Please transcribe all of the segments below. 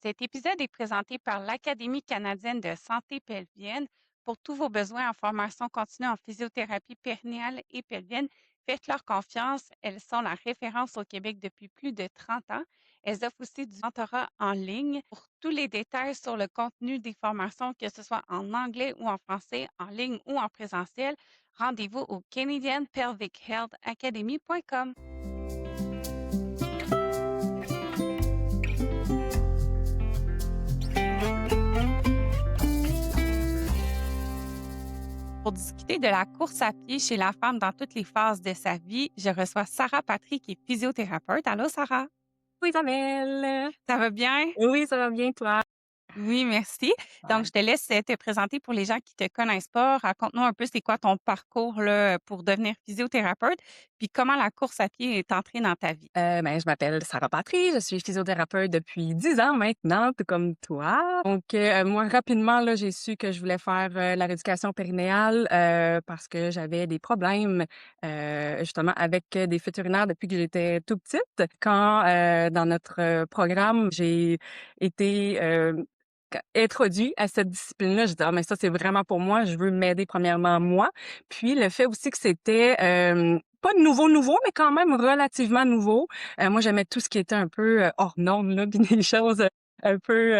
Cet épisode est présenté par l'Académie canadienne de santé pelvienne. Pour tous vos besoins en formation continue en physiothérapie périnéale et pelvienne, faites-leur confiance. Elles sont la référence au Québec depuis plus de 30 ans. Elles offrent aussi du mentorat en ligne. Pour tous les détails sur le contenu des formations, que ce soit en anglais ou en français, en ligne ou en présentiel, rendez-vous au canadianpelvichealthacademy.com. Pour discuter de la course à pied chez la femme dans toutes les phases de sa vie, je reçois Sarah Patry, qui est physiothérapeute. Allô, Sarah? Coucou Isabelle! Ça va bien? Oui, ça va bien, toi? Oui, merci. Donc, Ouais. je te laisse te présenter pour les gens qui ne te connaissent pas. Raconte-nous un peu c'est quoi ton parcours là, pour devenir physiothérapeute, puis comment la course à pied est entrée dans ta vie. Je m'appelle Sarah Patry, je suis physiothérapeute depuis 10 ans maintenant, tout comme toi. Donc, moi, rapidement, là, j'ai su que je voulais faire la rééducation périnéale parce que j'avais des problèmes justement avec des fuites urinaires depuis que j'étais tout petite. Quand, dans notre programme, j'ai été introduit à cette discipline-là, je dis: «Ah mais ça, c'est vraiment pour moi, je veux m'aider premièrement moi». Puis le fait aussi que c'était, pas nouveau, nouveau, mais quand même relativement nouveau. Moi, j'aimais tout ce qui était un peu, hors norme là, puis des choses, un peu,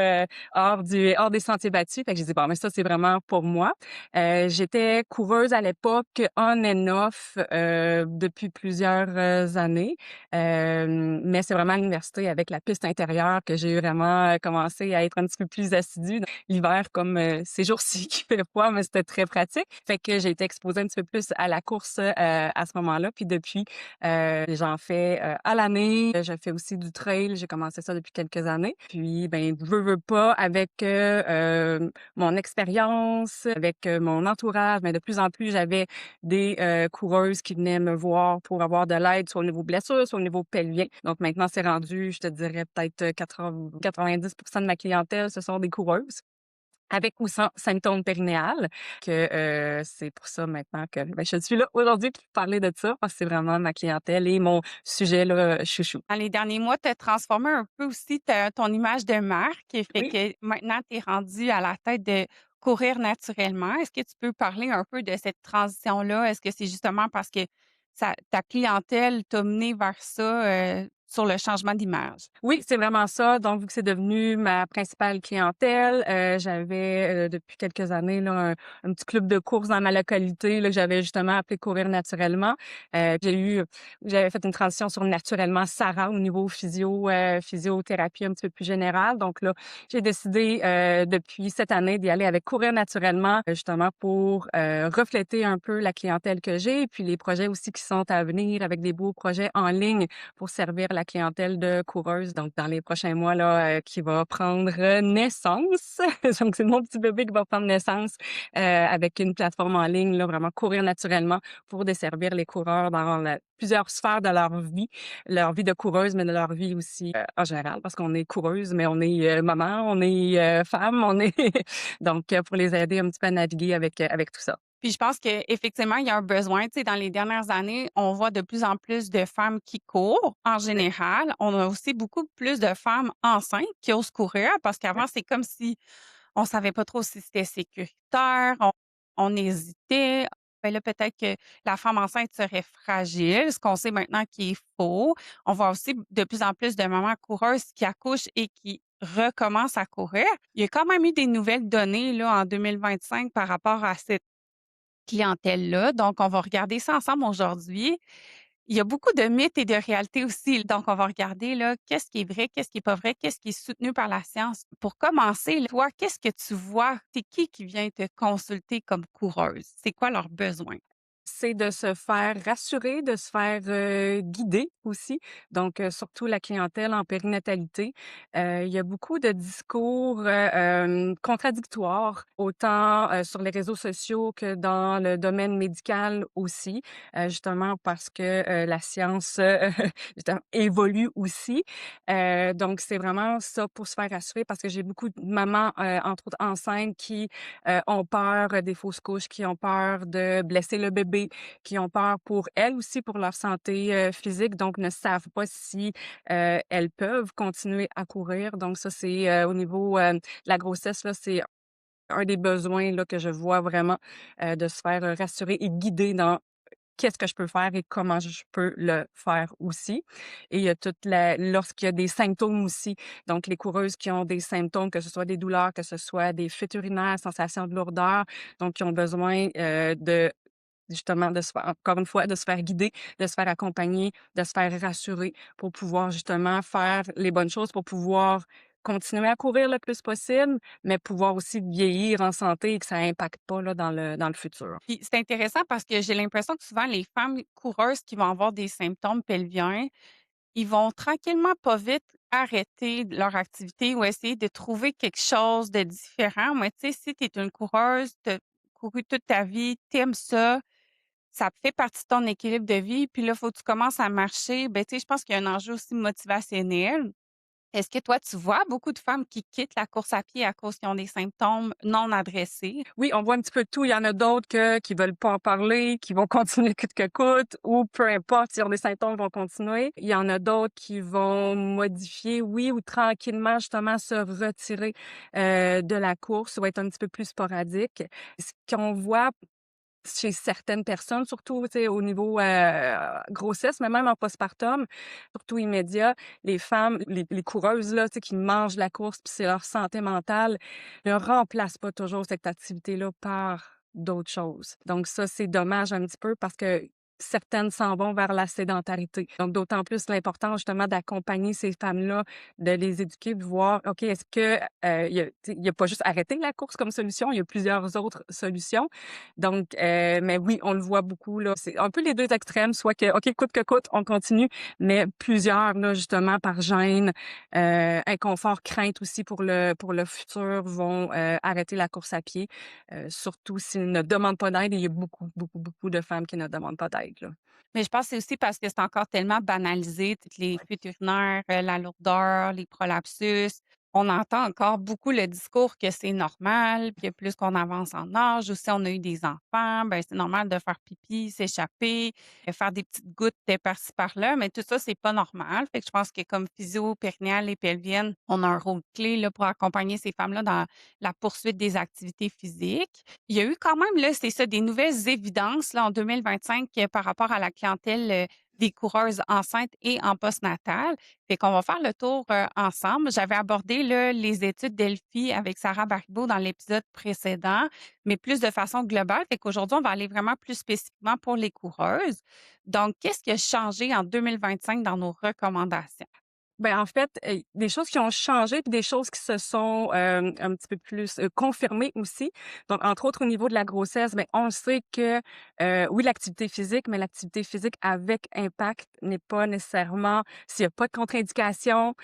hors des sentiers battus. Fait que j'ai dit: «Bon, mais ça, c'est vraiment pour moi». J'étais coureuse à l'époque on and off, depuis plusieurs, années. Mais c'est vraiment à l'université avec la piste intérieure que j'ai vraiment, commencé à être un petit peu plus assidue. L'hiver comme, ces jours-ci qui fait froid, mais c'était très pratique. Fait que j'ai été exposée un petit peu plus à la course, à ce moment-là. Puis depuis, j'en fais, à l'année. Je fais aussi du trail. J'ai commencé ça depuis quelques années. Puis, ben, veux pas, avec, mon expérience, avec, mon entourage, mais de plus en plus, j'avais des, coureuses qui venaient me voir pour avoir de l'aide soit au niveau blessure, soit au niveau pelvien. Donc maintenant, c'est rendu, je te dirais peut-être, 90 de ma clientèle, ce sont des coureuses. Avec ou sans symptômes périnéales que, c'est pour ça maintenant que, ben, je suis là aujourd'hui pour parler de ça parce que c'est vraiment ma clientèle et mon sujet là, chouchou. Dans les derniers mois, tu as transformé un peu aussi ton image de marque, et fait Oui. que maintenant, tu es rendue à la tête de Courir naturellement. Est-ce que tu peux parler un peu de cette transition-là? Est-ce que c'est justement parce que ta clientèle t'a mené vers ça, sur le changement d'image? Oui, c'est vraiment ça. Donc, vu que c'est devenu ma principale clientèle, j'avais, depuis quelques années là, un petit club de course dans ma localité là, que j'avais justement appelé Courir naturellement. J'avais fait une transition sur Naturellement Sarah au niveau physiothérapie un petit peu plus générale. Donc là, j'ai décidé, depuis cette année d'y aller avec Courir naturellement, justement pour, refléter un peu la clientèle que j'ai, puis les projets aussi qui sont à venir avec des beaux projets en ligne pour servir la clientèle de coureuses, donc dans les prochains mois là, qui va prendre naissance. Donc c'est mon petit bébé qui va prendre naissance, avec une plateforme en ligne là, vraiment Courir naturellement pour desservir les coureurs dans plusieurs sphères de leur vie de coureuse, mais de leur vie aussi, en général, parce qu'on est coureuse, mais on est, maman, on est, femme, on est donc pour les aider un petit peu à naviguer avec tout ça. Puis je pense qu'effectivement, il y a un besoin. Tu sais, dans les dernières années, on voit de plus en plus de femmes qui courent en Oui, général. On a aussi beaucoup plus de femmes enceintes qui osent courir, parce oui. qu'avant, c'est comme si on savait pas trop si c'était sécuritaire, on hésitait. Ben là, peut-être que la femme enceinte serait fragile, ce qu'on sait maintenant qui est faux. On voit aussi de plus en plus de mamans coureuses qui accouchent et qui recommencent à courir. Il y a quand même eu des nouvelles données là, en 2025 par rapport à cette clientèle-là. Donc, on va regarder ça ensemble aujourd'hui. Il y a beaucoup de mythes et de réalités aussi. Donc, on va regarder là, qu'est-ce qui est vrai, qu'est-ce qui est pas vrai, qu'est-ce qui est soutenu par la science. Pour commencer, là, toi, qu'est-ce que tu vois? C'est qui vient te consulter comme coureuse? C'est quoi leurs besoins? C'est de se faire rassurer, de se faire, guider aussi. Donc, surtout la clientèle en périnatalité. Il y a beaucoup de discours, contradictoires, autant, sur les réseaux sociaux que dans le domaine médical aussi, justement parce que, la science, justement évolue aussi. Donc c'est vraiment ça pour se faire rassurer parce que j'ai beaucoup de mamans, entre autres enceintes qui, ont peur des fausses couches, qui ont peur de blesser le bébé, guidées, qui ont peur pour elles aussi, pour leur santé, physique, donc ne savent pas si, elles peuvent continuer à courir. Donc ça, c'est, au niveau, de la grossesse, là, c'est un des besoins, là, que je vois vraiment, de se faire, rassurer et guider dans qu'est-ce que je peux faire et comment je peux le faire aussi. Et il y a toute la lorsqu'il y a des symptômes aussi, donc les coureuses qui ont des symptômes, que ce soit des douleurs, que ce soit des fuites urinaires, sensations de lourdeur, donc qui ont besoin, de justement de se faire encore une fois, de se faire guider, de se faire accompagner, de se faire rassurer pour pouvoir justement faire les bonnes choses, pour pouvoir continuer à courir le plus possible, mais pouvoir aussi vieillir en santé et que ça impacte pas là dans le futur. Puis c'est intéressant parce que j'ai l'impression que souvent les femmes coureuses qui vont avoir des symptômes pelviens, ils vont tranquillement, pas vite, arrêter leur activité ou essayer de trouver quelque chose de différent. Mais tu sais, si tu es une coureuse, tu couru toute ta vie, tu ça, ça fait partie de ton équilibre de vie, puis là, il faut que tu commences à marcher, ben, tu sais, je pense qu'il y a un enjeu aussi motivationnel. Est-ce que toi, tu vois beaucoup de femmes qui quittent la course à pied à cause qu'ils ont des symptômes non adressés? Oui, on voit un petit peu de tout. Il y en a d'autres qui veulent pas en parler, qui vont continuer coûte que coûte ou peu importe, s'ils ont des symptômes, vont continuer. Il y en a d'autres qui vont modifier, oui, ou tranquillement, justement, se retirer, de la course ou être un petit peu plus sporadique. Ce qu'on voit chez certaines personnes, surtout, tu sais, au niveau, grossesse, mais même en postpartum, surtout immédiat, les femmes, les coureuses, là, tu sais, qui mangent la course, puis c'est leur santé mentale, ne remplacent pas toujours cette activité-là par d'autres choses. Donc ça, c'est dommage un petit peu parce que certaines s'en vont vers la sédentarité. Donc d'autant plus l'importance justement d'accompagner ces femmes-là, de les éduquer, de voir, OK, est-ce que, il y a pas juste arrêter la course comme solution, il y a plusieurs autres solutions. Donc, mais oui, on le voit beaucoup, là. C'est un peu les 2 extrêmes, soit que, OK, coûte que coûte, on continue, mais plusieurs, là, justement, par gêne, inconfort, crainte aussi pour le futur, vont, arrêter la course à pied, surtout s'ils ne demandent pas d'aide et il y a beaucoup, beaucoup, beaucoup de femmes qui ne demandent pas d'aide, là. Mais je pense que c'est aussi parce que c'est encore tellement banalisé, toutes les Ouais. fuites urinaires, la lourdeur, les prolapsus. On entend encore beaucoup le discours que c'est normal, puis que plus qu'on avance en âge, aussi on a eu des enfants, ben c'est normal de faire pipi, s'échapper, faire des petites gouttes de par-ci par-là, mais tout ça, c'est pas normal. Fait que je pense que comme physio, périnéale et pelvienne, on a un rôle clé là, pour accompagner ces femmes-là dans la poursuite des activités physiques. Il y a eu quand même, là, c'est ça, des nouvelles évidences là, en 2025 par rapport à la clientèle des coureuses enceintes et en postnatal. Fait qu'on va faire le tour ensemble. J'avais abordé là, les études Delphi avec Sarah Baribeau dans l'épisode précédent, mais plus de façon globale. Fait qu'aujourd'hui, on va aller vraiment plus spécifiquement pour les coureuses. Donc, qu'est-ce qui a changé en 2025 dans nos recommandations? Ben, en fait, des choses qui ont changé, puis des choses qui se sont, un petit peu plus, confirmées aussi. Donc, entre autres, au niveau de la grossesse, ben, on sait que, oui, l'activité physique, mais l'activité physique avec impact n'est pas nécessairement s'il y a pas de contre-indication,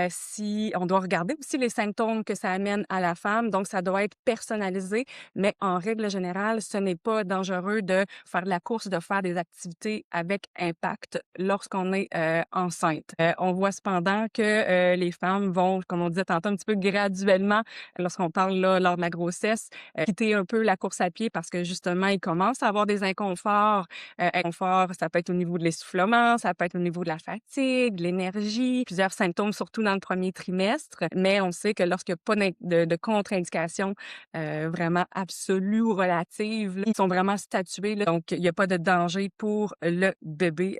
si on doit regarder aussi les symptômes que ça amène à la femme, donc ça doit être personnalisé, mais en règle générale, ce n'est pas dangereux de faire de la course, de faire des activités avec impact lorsqu'on est, enceinte. On voit cependant que, les femmes vont, comme on disait tantôt, un petit peu graduellement, lorsqu'on parle là, lors de la grossesse, quitter un peu la course à pied parce que justement, ils commencent à avoir des inconforts. Inconfort, ça peut être au niveau de l'essoufflement, ça peut être au niveau de la fatigue, de l'énergie, plusieurs symptômes, surtout dans le premier trimestre. Mais on sait que lorsqu'il n'y a pas de contre-indication vraiment absolue ou relative, là, ils sont vraiment statués, là. Donc, il n'y a pas de danger pour le bébé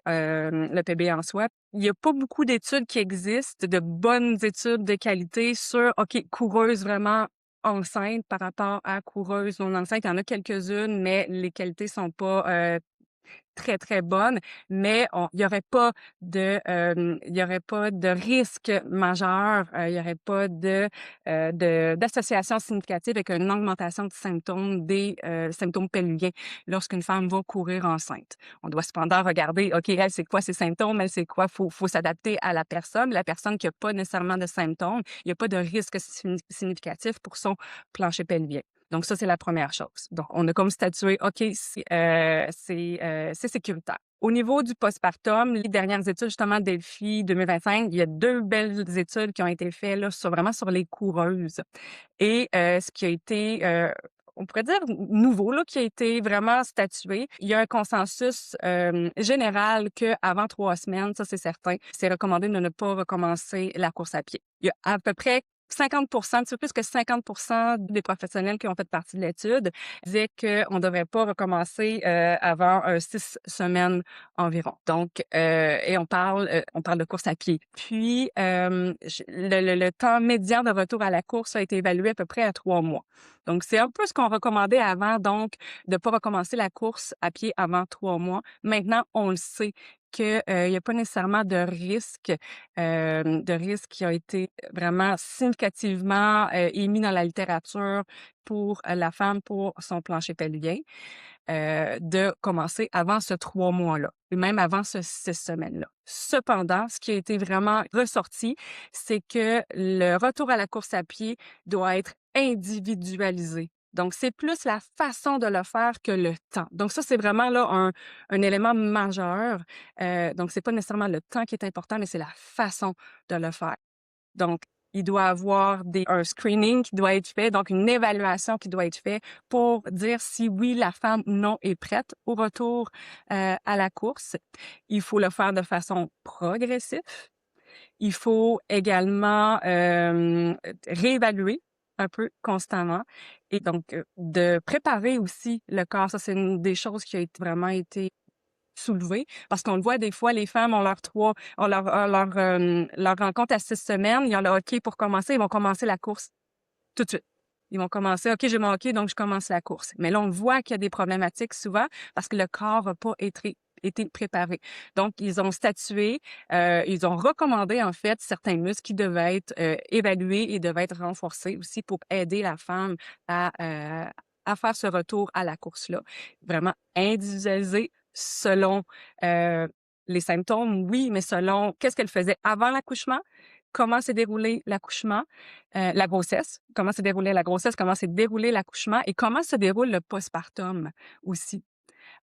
en soi. Il y a pas beaucoup d'études qui existent, de bonnes études de qualité sur, OK, coureuse vraiment enceinte par rapport à coureuse non enceinte. Il y en a quelques-unes, mais les qualités sont pas, très, très bonne, mais il y aurait pas il y aurait pas de risque majeur, il y aurait pas d'association significative avec une augmentation de symptômes des, symptômes pelviens lorsqu'une femme va courir enceinte. On doit cependant regarder, OK, elle, c'est quoi ses symptômes? Elle, c'est quoi? Faut s'adapter à la personne. La personne qui a pas nécessairement de symptômes, il y a pas de risque significatif pour son plancher pelvien. Donc ça, c'est la première chose. Donc, on a comme statué, OK, c'est sécuritaire. Au niveau du postpartum, les dernières études, justement, Delphi 2025, il y a 2 belles études qui ont été faites là, vraiment sur les coureuses. Et ce qui a été on pourrait dire nouveau là, qui a été vraiment statué. Il y a un consensus général qu'avant 3 semaines, ça c'est certain, c'est recommandé de ne pas recommencer la course à pied. Il y a à peu près 50%, un petit peu plus que 50% des professionnels qui ont fait partie de l'étude disaient qu'on ne devrait pas recommencer avant 6 semaines environ. Donc, et on parle de course à pied. Puis, le temps médian de retour à la course a été évalué à peu près à 3 mois. Donc, c'est un peu ce qu'on recommandait avant, donc de pas recommencer la course à pied avant 3 mois. Maintenant, on le sait qu'il n'y a pas nécessairement de risque qui a été vraiment significativement émis dans la littérature pour la femme pour son plancher pelvien, de commencer avant ce 3 mois-là, et même avant ce 6 semaines-là. Cependant, ce qui a été vraiment ressorti, c'est que le retour à la course à pied doit être individualisé. Donc, c'est plus la façon de le faire que le temps. Donc, ça, c'est vraiment là un élément majeur. Donc, c'est pas nécessairement le temps qui est important, mais c'est la façon de le faire. Donc, il doit avoir un screening qui doit être fait, donc une évaluation qui doit être faite pour dire si oui, la femme ou non est prête au retour à la course. Il faut le faire de façon progressive. Il faut également réévaluer un peu constamment et donc de préparer aussi le corps. Ça, c'est une des choses qui a vraiment été soulevée parce qu'on le voit des fois, les femmes ont leur rencontre à 6 semaines, ils ont le hockey pour commencer, ils vont commencer la course tout de suite. Ils vont commencer: «OK, j'ai mon hockey, donc je commence la course». Mais là, on voit qu'il y a des problématiques souvent parce que le corps n'a pas été préparé. Donc, ils ont statué, ils ont recommandé, en fait, certains muscles qui devaient être évalués et devaient être renforcés aussi pour aider la femme à, à faire ce retour à la course-là. Vraiment individualisé selon les symptômes, oui, mais selon qu'est-ce qu'elle faisait avant l'accouchement, comment s'est déroulé l'accouchement, la grossesse, comment s'est déroulée la grossesse, comment s'est déroulé l'accouchement et comment se déroule le postpartum aussi.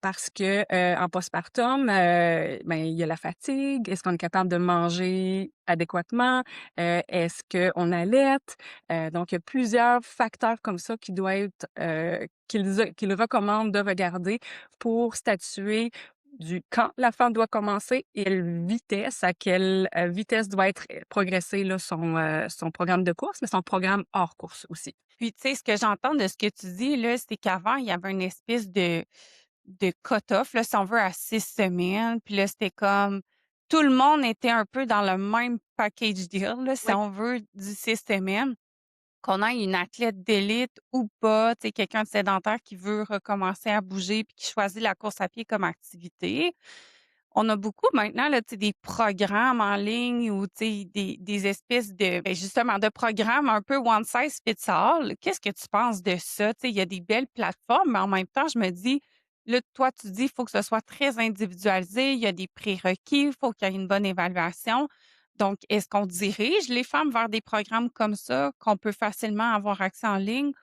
Parce que, en postpartum, ben, il y a la fatigue. Est-ce qu'on est capable de manger adéquatement? Est-ce qu'on allaite? Donc il y a plusieurs facteurs comme ça qui doivent être, qu'ils recommandent de regarder pour statuer du quand la femme doit commencer et à quelle, vitesse doit être progressé là son programme de course, mais son programme hors course aussi. Puis, tu sais, ce que j'entends de ce que tu dis, là, c'est qu'avant, il y avait une espèce de cut-off, là, si on veut, à 6 semaines. Puis là, c'était comme tout le monde était un peu dans le même package deal, là, si Oui. on veut, du 6 semaines. Qu'on ait une athlète d'élite ou pas, tu sais, quelqu'un de sédentaire qui veut recommencer à bouger puis qui choisit la course à pied comme activité. On a beaucoup maintenant là, tu sais, des programmes en ligne ou tu sais, des espèces de justement de programmes un peu one size fits all. Qu'est-ce que tu penses de ça? Tu sais, il y a des belles plateformes, mais en même temps, je me dis, là, toi, tu dis, il faut que ce soit très individualisé, il y a des prérequis, il faut qu'il y ait une bonne évaluation. Donc, est-ce qu'on dirige les femmes vers des programmes comme ça qu'on peut facilement avoir accès en ligne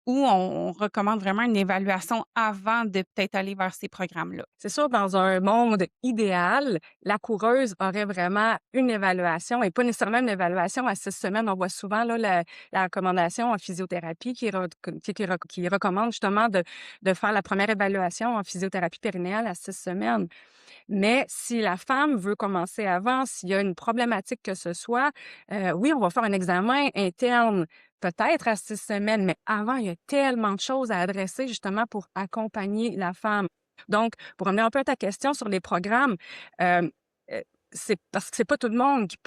ou on recommande vraiment une évaluation avant de peut-être aller vers ces programmes-là? C'est sûr, dans un monde idéal, la coureuse aurait vraiment une évaluation et pas nécessairement une évaluation à 6 semaines. On voit souvent là, la recommandation en physiothérapie qui recommande justement de faire la première évaluation en physiothérapie périnéale à 6 semaines. Mais si la femme veut commencer avant, s'il y a une problématique que ce soit, oui, on va faire un examen interne, peut-être à 6 semaines, mais avant, il y a tellement de choses à adresser justement pour accompagner la femme. Donc, pour revenir un peu à ta question sur les programmes, hem, c'est parce que c'est pas tout le monde qui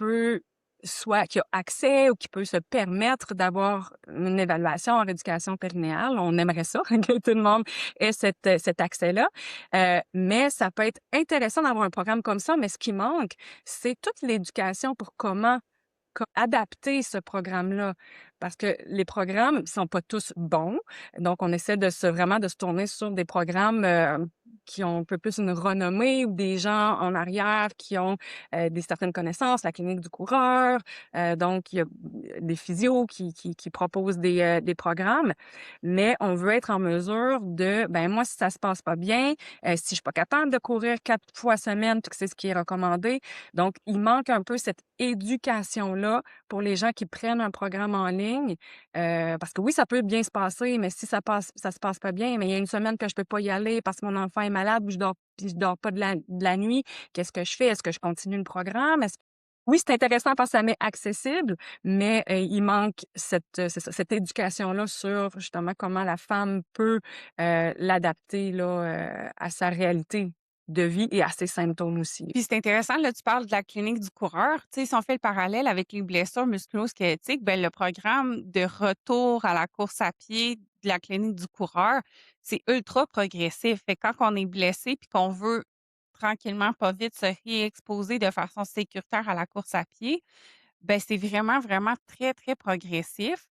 a accès ou qui peut se permettre d'avoir une évaluation en rééducation périnéale. On aimerait ça, que tout le monde ait cet accès-là. Mais ça peut être intéressant d'avoir un programme comme ça, mais ce qui manque, c'est toute l'éducation pour comment adapter ce programme-là. Parce que les programmes sont pas tous bons. Donc, on essaie vraiment de se tourner sur des programmes, qui ont un peu plus une renommée ou des gens en arrière qui ont, des certaines connaissances, la clinique du coureur, donc il y a des physios qui proposent des programmes, mais on veut être en mesure de, ben, moi, si ça se passe pas bien, si je suis pas capable de courir 4 fois semaine, puis que c'est ce qui est recommandé, donc il manque un peu cette éducation-là pour les gens qui prennent un programme en ligne, parce que oui, ça peut bien se passer, mais si ça se passe pas bien, mais il y a une semaine que je peux pas y aller parce que mon enfant est malade ou je dors pas de la nuit, qu'est-ce que je fais? Est-ce que je continue le programme? Est-ce Oui, c'est intéressant parce que ça m'est accessible, mais il manque c'est ça, cette éducation-là sur justement comment la femme peut, l'adapter là, à sa réalité de vie et à ses symptômes aussi. Puis c'est intéressant, là, tu parles de la clinique du coureur. Tu sais, si on fait le parallèle avec les blessures musculo-squelettiques, ben, le programme de retour à la course à pied de la clinique du coureur, c'est ultra progressif. Fait que quand on est blessé puis qu'on veut tranquillement, pas vite, se réexposer de façon sécuritaire à la course à pied, ben, c'est vraiment, vraiment très, très progressif.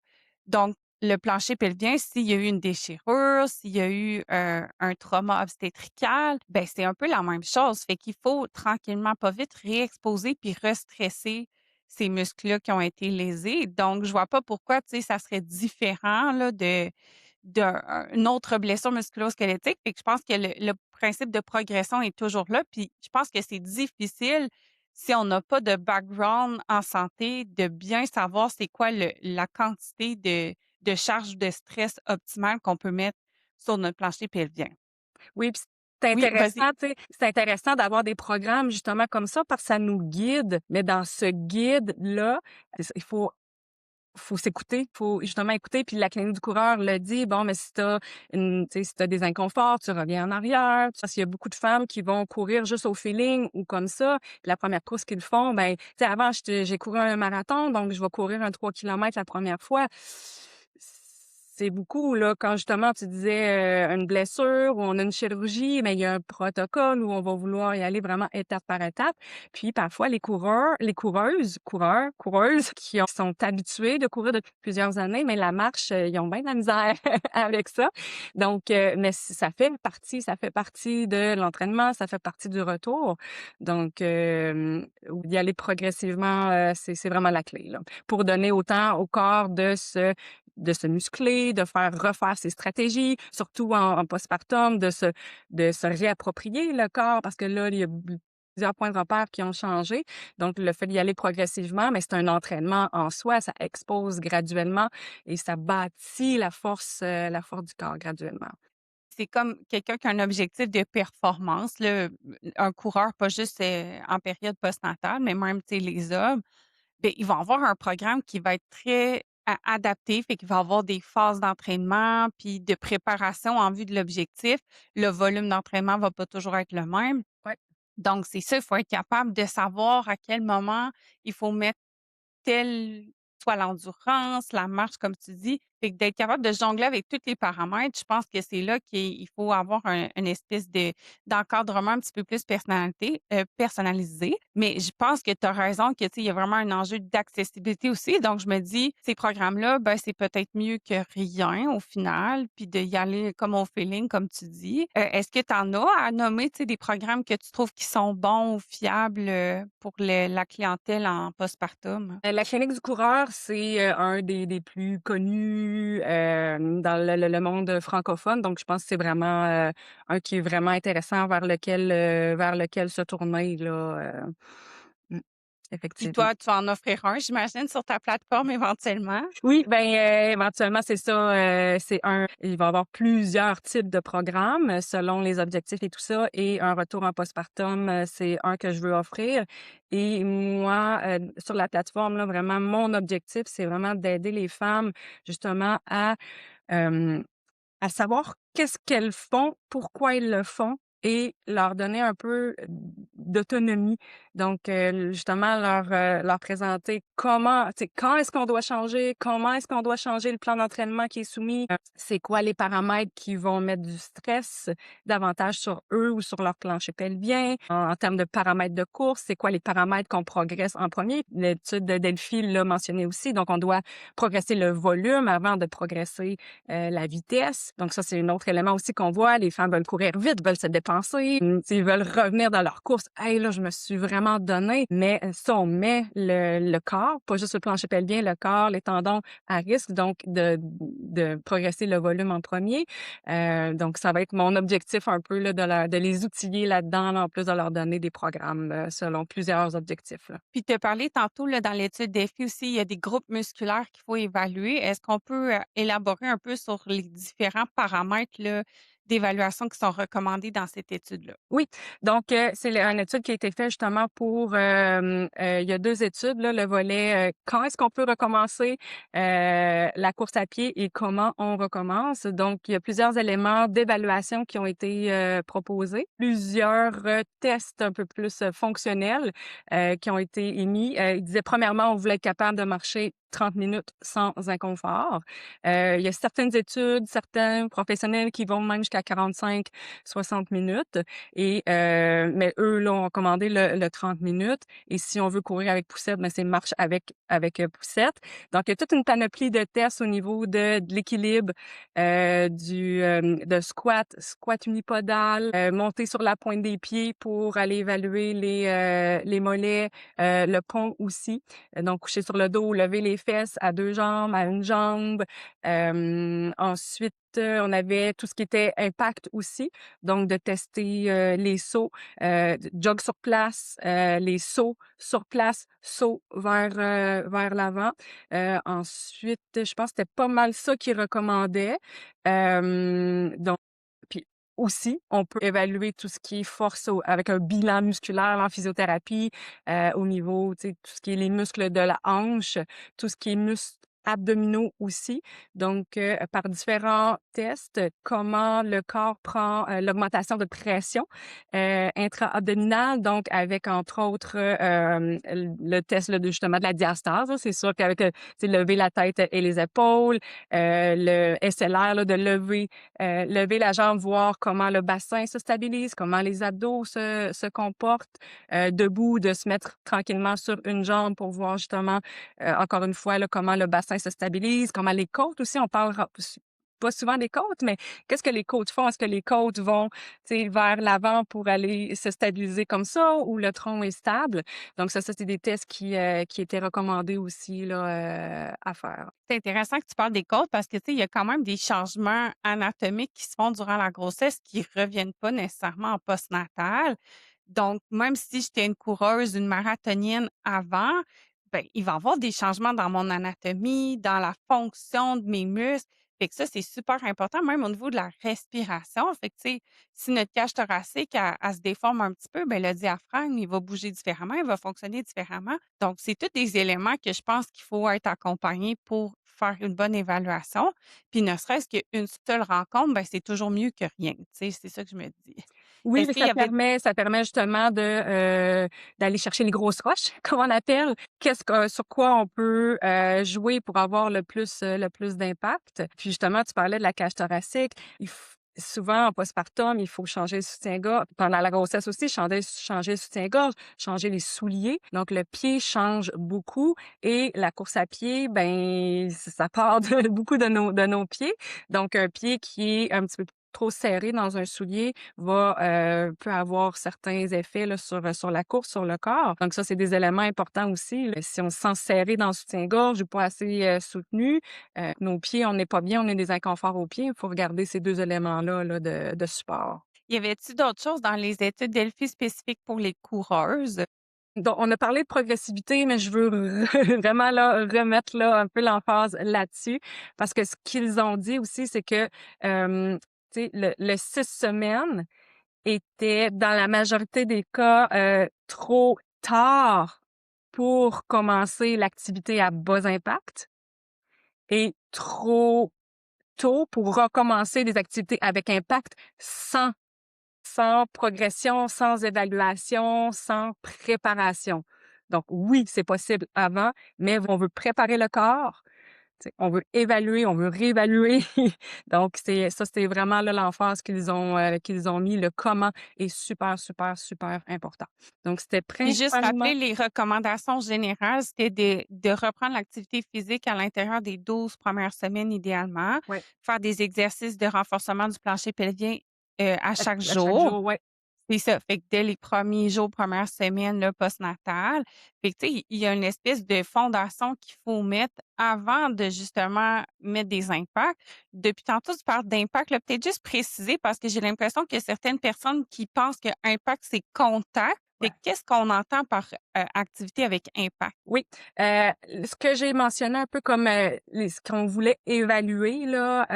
Donc, le plancher pelvien, s'il y a eu une déchirure, s'il y a eu, un trauma obstétrical, ben, c'est un peu la même chose. Fait qu'il faut tranquillement, pas vite, réexposer puis restresser ces muscles-là qui ont été lésés. Donc, je vois pas pourquoi, tu sais, ça serait différent, là, d'une autre blessure musculo-squelettique. Fait que je pense que le principe de progression est toujours là. Puis je pense que c'est difficile si on n'a pas de background en santé, de bien savoir c'est quoi la quantité de charge de stress optimale qu'on peut mettre sur notre plancher pelvien. Oui, puis c'est Oui, vas-y. intéressant, tu sais, c'est intéressant d'avoir des programmes justement comme ça parce que ça nous guide, mais dans ce guide-là, c'est ça, il faut s'écouter, faut justement écouter. Puis la clinique du coureur le dit, bon, mais si t'as tu sais, si t'as des inconforts, tu reviens en arrière. Parce qu'il y a beaucoup de femmes qui vont courir juste au feeling ou comme ça. Puis la première course qu'ils font, ben, tu sais, avant, j'ai couru un marathon, donc je vais courir un 3 kilomètres la première fois. C'est beaucoup, là, quand justement tu disais, une blessure ou on a une chirurgie, mais il y a un protocole où on va vouloir y aller vraiment étape par étape. Puis parfois les coureuses qui sont habitués de courir depuis plusieurs années, mais la marche, ils ont bien de la misère avec ça. Donc mais ça fait partie de l'entraînement, ça fait partie du retour. Donc y aller progressivement, c'est vraiment la clé, là, pour donner autant au corps de se muscler, de faire refaire ses stratégies, surtout en postpartum, de se réapproprier le corps parce que là, il y a plusieurs points de repère qui ont changé. Donc, le fait d'y aller progressivement, mais c'est un entraînement en soi, ça expose graduellement et ça bâtit la force du corps graduellement. C'est comme quelqu'un qui a un objectif de performance, là, un coureur, pas juste, en période postnatale, mais même, tu sais, les hommes. Beh, ils vont avoir un programme qui va être très adapté, fait qu'il va avoir des phases d'entraînement, puis de préparation en vue de l'objectif. Le volume d'entraînement va pas toujours être le même. Ouais. Donc c'est ça, il faut être capable de savoir à quel moment il faut mettre telle soit l'endurance, la marche, comme tu dis. Fait que d'être capable de jongler avec tous les paramètres, je pense que c'est là qu'il faut avoir une espèce d'encadrement un petit peu plus personnalisé. Mais je pense que tu as raison que, tu sais, il y a vraiment un enjeu d'accessibilité aussi. Donc je me dis, ces programmes-là, ben, c'est peut-être mieux que rien au final, puis d'y aller comme au feeling, comme tu dis. Est-ce que tu en as à nommer, tu sais, des programmes que tu trouves qui sont bons ou fiables, pour la clientèle en postpartum? La clinique du coureur, c'est, un des plus connus, dans le monde francophone, donc je pense que c'est vraiment, un qui est vraiment intéressant vers lequel se tourner là, mmh, Puis effectivement. toi, tu vas en offrir un, j'imagine, sur ta plateforme éventuellement? Oui, ben, éventuellement, c'est ça, il va y avoir plusieurs types de programmes, selon les objectifs et tout ça et un retour en postpartum, c'est un que je veux offrir et moi, sur la plateforme, là, vraiment, mon objectif, c'est vraiment d'aider les femmes, justement, hem, à savoir qu'est-ce qu'elles font, pourquoi elles le font et leur donner un peu d'autonomie Donc, justement, leur présenter comment, tu sais, quand est-ce qu'on doit changer, comment est-ce qu'on doit changer le plan d'entraînement qui est soumis, c'est quoi les paramètres qui vont mettre du stress davantage sur eux ou sur leur plancher pelvien. En termes de paramètres de course, c'est quoi les paramètres qu'on progresse en premier? L'étude de Delphi l'a mentionné aussi. Donc, on doit progresser le volume avant de progresser la vitesse. Donc, ça, c'est un autre élément aussi qu'on voit. Les femmes veulent courir vite, veulent se dépenser, ils veulent revenir dans leur course. Hey, là, je me suis vraiment donné. Mais ça, on met le corps, pas juste le plancher pelvien, le corps, les tendons à risque, donc de progresser le volume en premier. Donc, ça va être mon objectif un peu là, de les outiller là-dedans, là, en plus de leur donner des programmes selon plusieurs objectifs. Là. Puis tu as parlé tantôt là, dans l'étude DEFI aussi, il y a des groupes musculaires qu'il faut évaluer. Est-ce qu'on peut, élaborer un peu sur les différents paramètres là, d'évaluation qui sont recommandés dans cette étude-là? Oui, donc c'est une étude qui a été faite justement pour, il y a 2 études là, le volet, quand est-ce qu'on peut recommencer, la course à pied et comment on recommence. Donc il y a plusieurs éléments d'évaluation qui ont été, proposés. Plusieurs, tests un peu plus, fonctionnels, qui ont été émis. Il disait premièrement, on voulait être capable de marcher 30 minutes sans inconfort. Il y a certaines études, certains professionnels qui vont même jusqu'à 45-60 minutes. Et mais eux, là, ont commandé le 30 minutes. Et si on veut courir avec poussette, ben c'est marche avec poussette. Donc, il y a toute une panoplie de tests au niveau de l'équilibre, de squat unipodal, monter sur la pointe des pieds pour aller évaluer les mollets, le pont aussi. Donc, coucher sur le dos, lever les fesses à 2 jambes, à une jambe. Ensuite, on avait tout ce qui était impact aussi. Donc, de tester les sauts, jog sur place, les sauts sur place, sauts vers l'avant. Ensuite, je pense que c'était pas mal ça qu'ils recommandaient. Donc, puis aussi, on peut évaluer tout ce qui est force avec un bilan musculaire en physiothérapie, au niveau, tu sais, tout ce qui est les muscles de la hanche, tout ce qui est muscles abdominaux aussi. Donc, par différents tests, comment le corps prend l'augmentation de pression intra-abdominale, donc avec entre autres le test là, justement de la diastase. Là. C'est sûr qu'avec lever la tête et les épaules, le SLR là, de lever la jambe, voir comment le bassin se stabilise, comment les abdos se comportent, debout, de se mettre tranquillement sur une jambe pour voir justement encore une fois là, comment le bassin se stabilise, comment les côtes aussi, on parle pas souvent des côtes, mais qu'est-ce que les côtes font? Est-ce que les côtes vont vers l'avant pour aller se stabiliser comme ça ou le tronc est stable? Donc ça c'est des tests qui étaient recommandés aussi là, à faire. C'est intéressant que tu parles des côtes parce que, tu sais, il y a quand même des changements anatomiques qui se font durant la grossesse qui reviennent pas nécessairement en postnatal. Donc, même si j'étais une coureuse, une marathonienne avant, ben, il va y avoir des changements dans mon anatomie, dans la fonction de mes muscles. Fait que ça, c'est super important, même au niveau de la respiration. Fait que, tu sais, si notre cage thoracique, elle se déforme un petit peu, ben, le diaphragme, il va bouger différemment, il va fonctionner différemment. Donc, c'est tous des éléments que je pense qu'il faut être accompagné pour faire une bonne évaluation. Puis, ne serait-ce qu'une seule rencontre, ben, c'est toujours mieux que rien. Tu sais, c'est ça que je me dis. Oui, Est-ce mais qu'il y avait ça permet justement d'aller chercher les grosses roches, comme on appelle. Qu'est-ce que sur quoi on peut, jouer pour avoir le plus d'impact. Puis justement, tu parlais de la cage thoracique. Il f Souvent en postpartum, il faut changer le soutien-gorge. Pendant la grossesse aussi, changer le soutien-gorge, changer les souliers. Donc le pied change beaucoup et la course à pied, ben, ça part de beaucoup de nos pieds. Donc un pied qui est un petit peu trop serré dans un soulier peut avoir certains effets là, sur la course, sur le corps. Donc ça, c'est des éléments importants aussi. Là. Si on se sent serré dans le soutien-gorge ou pas assez soutenu, nos pieds, on n'est pas bien, on a des inconforts aux pieds. Il faut regarder ces 2 éléments-là là, de support. y avait-tu d'autres choses dans les études Delphi spécifiques pour les coureuses? Donc, on a parlé de progressivité, mais je veux vraiment là, remettre là, un peu l'emphase là-dessus parce que ce qu'ils ont dit aussi, c'est que tu sais, le 6 semaines, était, dans la majorité des cas, trop tard pour commencer l'activité à bas impact et trop tôt pour recommencer des activités avec impact sans sans progression, sans évaluation, sans préparation. Donc oui, c'est possible avant, mais on veut préparer le corps, tu sais, on veut évaluer, on veut réévaluer. Donc c'est vraiment là l'emphase qu'ils ont mis. Le comment est super, super, super important. Donc c'était Puis juste principalement rappeler les recommandations générales, c'était de reprendre l'activité physique à l'intérieur des 12 premières semaines idéalement, ouais, faire des exercices de renforcement du plancher pelvien, à chaque à chaque jour. jour, ouais. C'est ça, fait que dès les premiers jours, premières semaines, là, postnatales, fait que tu sais, il y a une espèce de fondation qu'il faut mettre avant de justement mettre des impacts. Depuis tantôt, tu parles d'impact, là, peut-être juste préciser parce que j'ai l'impression qu'il y a certaines personnes qui pensent que impact, c'est contact. Fait Ouais. que qu'est-ce qu'on entend par, activité avec impact? Oui, ce que j'ai mentionné un peu comme, ce qu'on voulait évaluer là,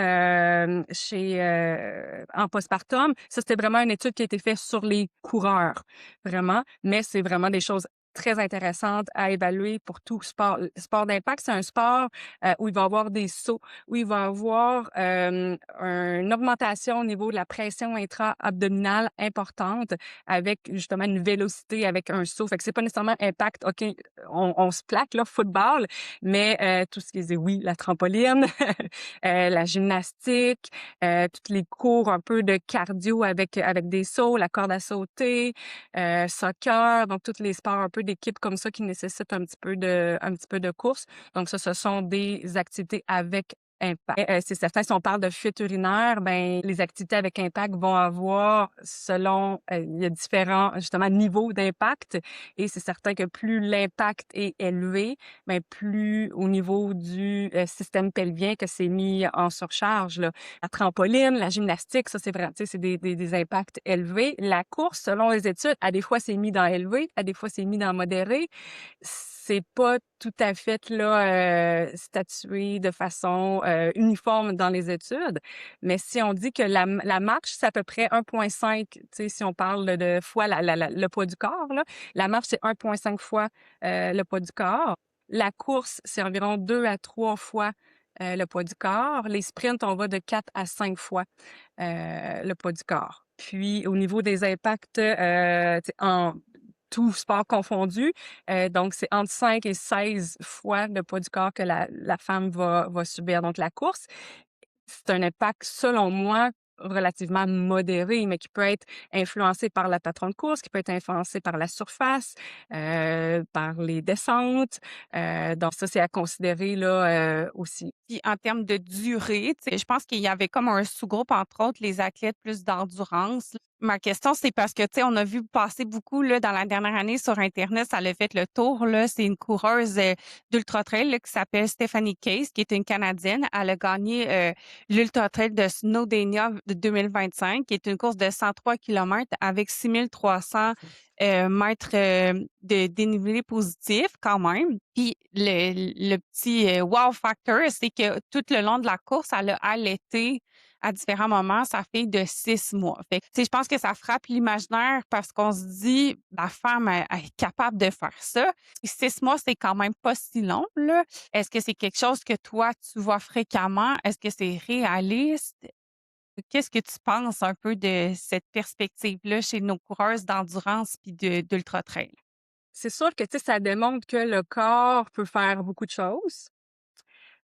en postpartum, ça c'était vraiment une étude qui a été faite sur les coureurs, vraiment, mais c'est vraiment des choses très intéressantes à évaluer pour tout sport. Le sport d'impact, c'est un sport, où il va y avoir des sauts, où il va y avoir, une augmentation au niveau de la pression intra-abdominale importante avec justement une vélocité avec un saut. Fait que c'est pas nécessairement impact, OK, on se plaque là, football, mais tout ce qui est, oui, la trampoline, la gymnastique, toutes les cours un peu de cardio avec des sauts, la corde à sauter, soccer, donc tous les sports un peu d'équipe comme ça qui nécessitent un petit peu de course. Donc ça, ce sont des activités avec impact. C'est certain, si on parle de fuite urinaire, ben les activités avec impact vont avoir selon, il y a différents justement niveaux d'impact et c'est certain que plus l'impact est élevé, ben plus au niveau du, système pelvien que c'est mis en surcharge là. La trampoline, la gymnastique, ça c'est vrai, tu sais, c'est des impacts élevés. La course, selon les études, à des fois c'est mis dans élevé, à des fois c'est mis dans modéré. C'est pas tout à fait là, statué de façon, uniforme dans les études, mais si on dit que la marche, c'est à peu près 1,5, tu sais, si on parle de fois le poids du corps là, la marche, c'est 1,5 fois, le poids du corps. La course, c'est environ 2 à 3 fois, le poids du corps. Les sprints, on va de 4 à 5 fois, le poids du corps. Puis au niveau des impacts, tu sais, en tout sport confondu, donc c'est entre 5 et 16 fois le poids du corps que la femme va subir. Donc la course, c'est un impact, selon moi, relativement modéré, mais qui peut être influencé par la patron de course, qui peut être influencé par la surface, par les descentes. Donc ça, c'est à considérer là, aussi. Puis en termes de durée, tu sais, je pense qu'il y avait comme un sous-groupe, entre autres, les athlètes plus d'endurance. Ma question, c'est parce que, tu sais, on a vu passer beaucoup là, dans la dernière année sur Internet, ça l'a fait le tour. Là. C'est une coureuse d'Ultra Trail là, qui s'appelle Stephanie Case, qui est une Canadienne. Elle a gagné l'Ultra Trail de Snowdonia de 2025, qui est une course de 103 kilomètres avec 6300 mètres de dénivelé positif quand même. Puis le petit wow factor, c'est que tout le long de la course, elle a allaité à différents moments sa fille de 6 mois. Fait que, tu sais, je pense que ça frappe l'imaginaire parce qu'on se dit, la femme elle est capable de faire ça. Puis 6 mois, c'est quand même pas si long, là. Est-ce que c'est quelque chose que toi, tu vois fréquemment? Est-ce que c'est réaliste? Qu'est-ce que tu penses un peu de cette perspective-là chez nos coureuses d'endurance puis d'ultra trail? C'est sûr que, tu sais, ça démontre que le corps peut faire beaucoup de choses,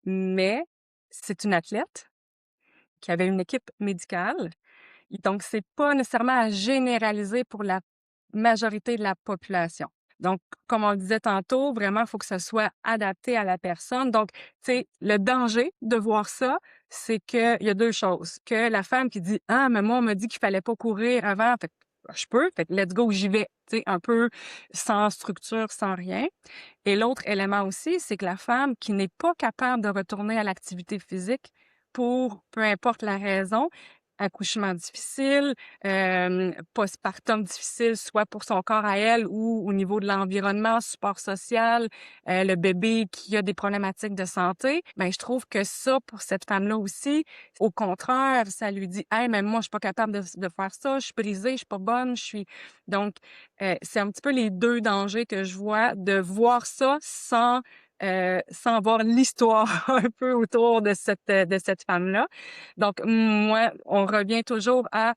mais c'est une athlète qui avait une équipe médicale. Et donc, c'est pas nécessairement à généraliser pour la majorité de la population. Donc, comme on le disait tantôt, vraiment, il faut que ça soit adapté à la personne. Donc, tu sais, le danger de voir ça, c'est qu'il y a deux choses. Que la femme qui dit, ah, mais moi, on m'a dit qu'il fallait pas courir avant. Fait que, je peux, fait que let's go, j'y vais. Tu sais, un peu sans structure, sans rien. Et l'autre élément aussi, c'est que la femme qui n'est pas capable de retourner à l'activité physique pour peu importe la raison, accouchement difficile, postpartum difficile, soit pour son corps à elle ou au niveau de l'environnement, support social, le bébé qui a des problématiques de santé, ben je trouve que ça, pour cette femme-là aussi, au contraire, ça lui dit: «Hey, même moi, je suis pas capable de faire ça, je suis brisée, je suis pas bonne, je suis» donc c'est un petit peu les 2 dangers que je vois de voir ça sans voir l'histoire un peu autour de cette femme-là. Donc moi, on revient toujours à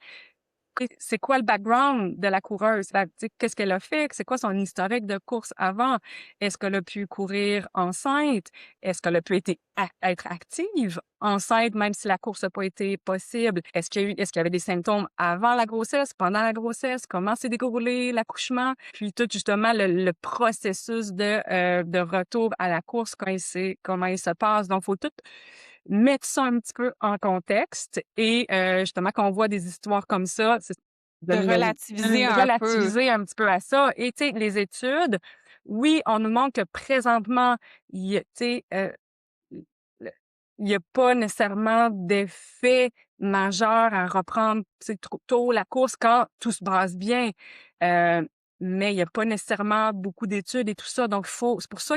c'est quoi le background de la coureuse? Fait que, tu sais, qu'est-ce qu'elle a fait? C'est quoi son historique de course avant? Est-ce qu'elle a pu courir enceinte? Est-ce qu'elle a pu être active enceinte, même si la course n'a pas été possible? Est-ce qu'il y avait des symptômes avant la grossesse, pendant la grossesse? Comment s'est déroulé l'accouchement? Puis tout justement le processus de retour à la course, comment il se passe. Donc, faut tout mettre ça un petit peu en contexte et justement, quand on voit des histoires comme ça, c'est de De relativiser le un peu. relativiser un petit peu à ça et tu sais, les études, oui, on nous montre que présentement, il y a tu sais, le il y a pas nécessairement d'effet majeur à reprendre, tu sais, trop tôt la course quand tout se passe bien, heu, mais il y a pas nécessairement beaucoup d'études et tout ça, donc c'est pour ça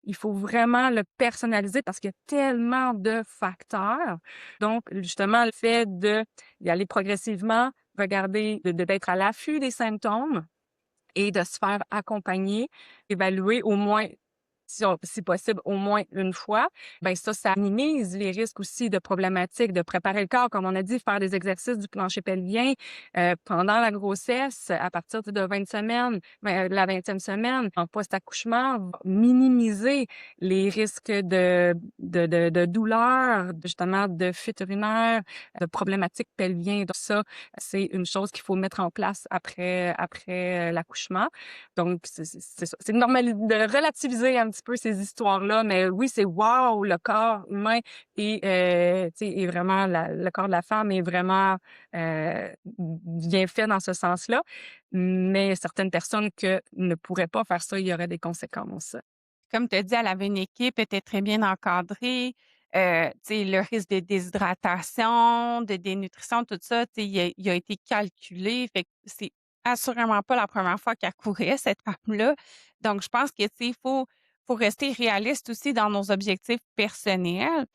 il faut vraiment le personnaliser parce qu'il y a tellement de facteurs. Donc, justement, le fait d'y aller progressivement, regarder, d'être à l'affût des symptômes et de se faire accompagner, évaluer au moins, si possible, au moins une fois, ben ça minimise les risques aussi de problématiques, de préparer le corps, comme on a dit, faire des exercices du plancher pelvien pendant la grossesse, à partir de 20 semaines, la 20e semaine, en post-accouchement, va minimiser les risques de douleurs, justement de fuites urinaires, de problématiques pelviennes. Donc ça, c'est une chose qu'il faut mettre en place après l'accouchement. Donc c'est ça, c'est normal de relativiser un petit peu ces histoires-là, mais oui, c'est wow, le corps humain tu sais, est vraiment le corps de la femme est vraiment, bien fait dans ce sens-là, mais certaines personnes que ne pourraient pas faire ça, il y aurait des conséquences. Comme tu as dit, elle avait une équipe, était très bien encadrée. Tu sais, le risque de déshydratation, de dénutrition, tout ça, tu sais, il a été calculé. Fait que c'est assurément pas la première fois qu'elle courait, cette femme-là. Donc, je pense que, tu sais, il faut rester réaliste aussi dans nos objectifs personnels.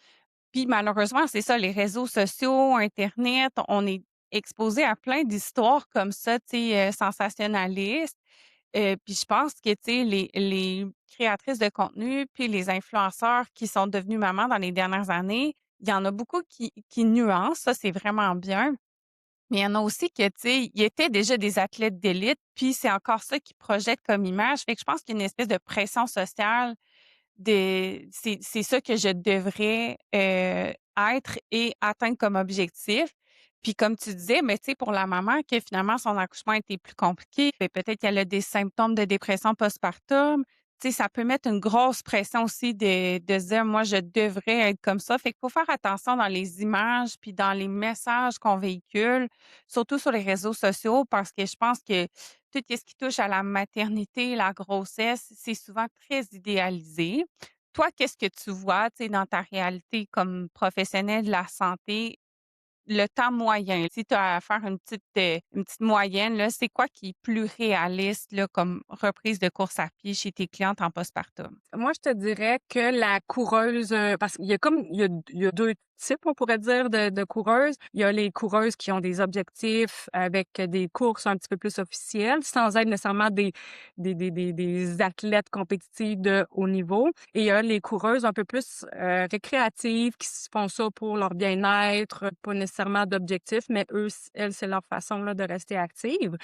Puis malheureusement, c'est ça, les réseaux sociaux, internet, on est exposé à plein d'histoires comme ça, tu sais, sensationnalistes. Puis je pense que, tu sais, les créatrices de contenu, puis les influenceurs qui sont devenus mamans dans les dernières années, il y en a beaucoup qui nuancent, ça, c'est vraiment bien. Mais il y en a aussi que, tu sais, ils étaient déjà des athlètes d'élite, puis c'est encore ça qu'ils projettent comme image. Fait que je pense qu'il y a une espèce de pression sociale c'est ça que je devrais, être et atteindre comme objectif. Puis comme tu disais, mais tu sais, pour la maman que finalement son accouchement a été plus compliqué, beh, peut-être qu'elle a des symptômes de dépression postpartum. Tu sais, ça peut mettre une grosse pression aussi de se dire: «Moi, je devrais être comme ça». Fait qu'il faut faire attention dans les images puis dans les messages qu'on véhicule, surtout sur les réseaux sociaux parce que je pense que tout ce qui touche à la maternité, la grossesse, c'est souvent très idéalisé. Toi, qu'est-ce que tu vois, tu sais, dans ta réalité comme professionnel de la santé, le temps moyen? Si tu as à faire une petite moyenne, là, c'est quoi qui est plus réaliste, là, comme reprise de course à pied chez tes clientes en postpartum? Moi, je te dirais que la coureuse, parce qu'il y a comme il y a 2 types, on pourrait dire, de coureuses. Il y a les coureuses qui ont des objectifs avec des courses un petit peu plus officielles, sans être nécessairement des athlètes compétitifs de haut niveau. Et il y a les coureuses un peu plus, récréatives qui font ça pour leur bien-être, pas nécessairement d'objectifs, mais elles, c'est leur façon, là, de rester actives.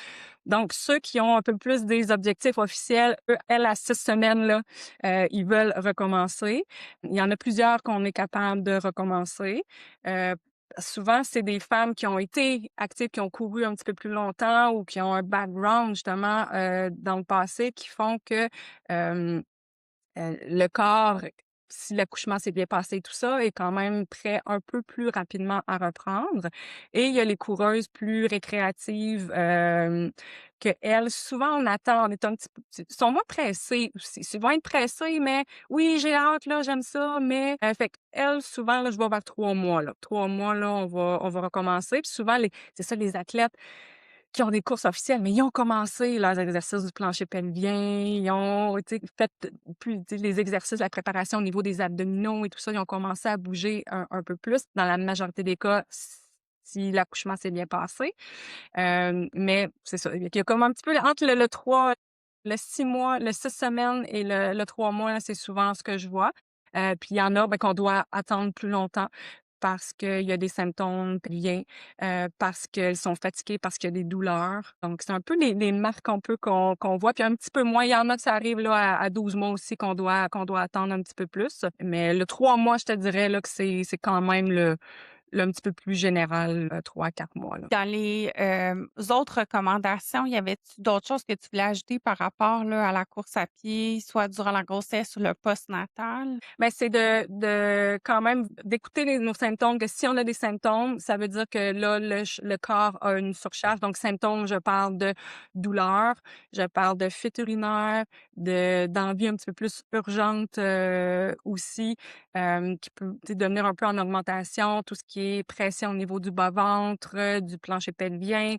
Donc ceux qui ont un peu plus des objectifs officiels, eux, elles, à 6 semaines, là, ils veulent recommencer. Il y en a plusieurs qu'on est capable de recommencer. Heu, souvent, c'est des femmes qui ont été actives, qui ont couru un petit peu plus longtemps ou qui ont un background justement, dans le passé qui font que, hem le corps, si l'accouchement s'est bien passé et tout ça, est quand même prêt un peu plus rapidement à reprendre. Et il y a les coureuses plus récréatives, qu'elles, souvent on attend, on est un petit peu sont moins pressées aussi. Ils vont être pressées, mais: «Oui, j'ai hâte, là, j'aime ça, mais» fait qu'elles, souvent, là, je vais vers 3 mois, là. 3 mois, là, on va recommencer. Puis souvent, c'est ça, les athlètes qui ont des courses officielles, mais ils ont commencé leurs exercices du plancher pelvien, ils ont, tu sais, fait plus tu sais, les exercices, la préparation au niveau des abdominaux et tout ça, ils ont commencé à bouger un peu plus. Dans la majorité des cas, si l'accouchement s'est bien passé. Mais c'est ça, il y a comme un petit peu entre le 3, le 6 mois, le 6 semaines et le 3 mois, là, c'est souvent ce que je vois. Puis il y en a, ben, qu'on doit attendre plus longtemps parce qu'il y a des symptômes rien, parce qu'elles sont fatiguées, parce qu'il y a des douleurs. Donc c'est un peu les marques un peu qu'on voit, puis un petit peu moins. Il y en a que ça arrive là à 12 mois aussi qu'on doit attendre un petit peu plus. Mais le 3 mois, je te dirais là que c'est quand même le un petit peu plus général, 3-4 mois là. Dans les, autres recommandations, y avait-tu d'autres choses que tu voulais ajouter par rapport, là, à la course à pied, soit durant la grossesse ou le postnatal? Ben, c'est de quand même d'écouter nos symptômes, que si on a des symptômes, ça veut dire que là, le corps a une surcharge. Donc symptômes, je parle de douleur, je parle de fuite urinaire, d'envie un petit peu plus urgente, aussi, qui peut, tu sais, devenir un peu en augmentation, tout ce qui est pression au niveau du bas-ventre, du plancher pelvien.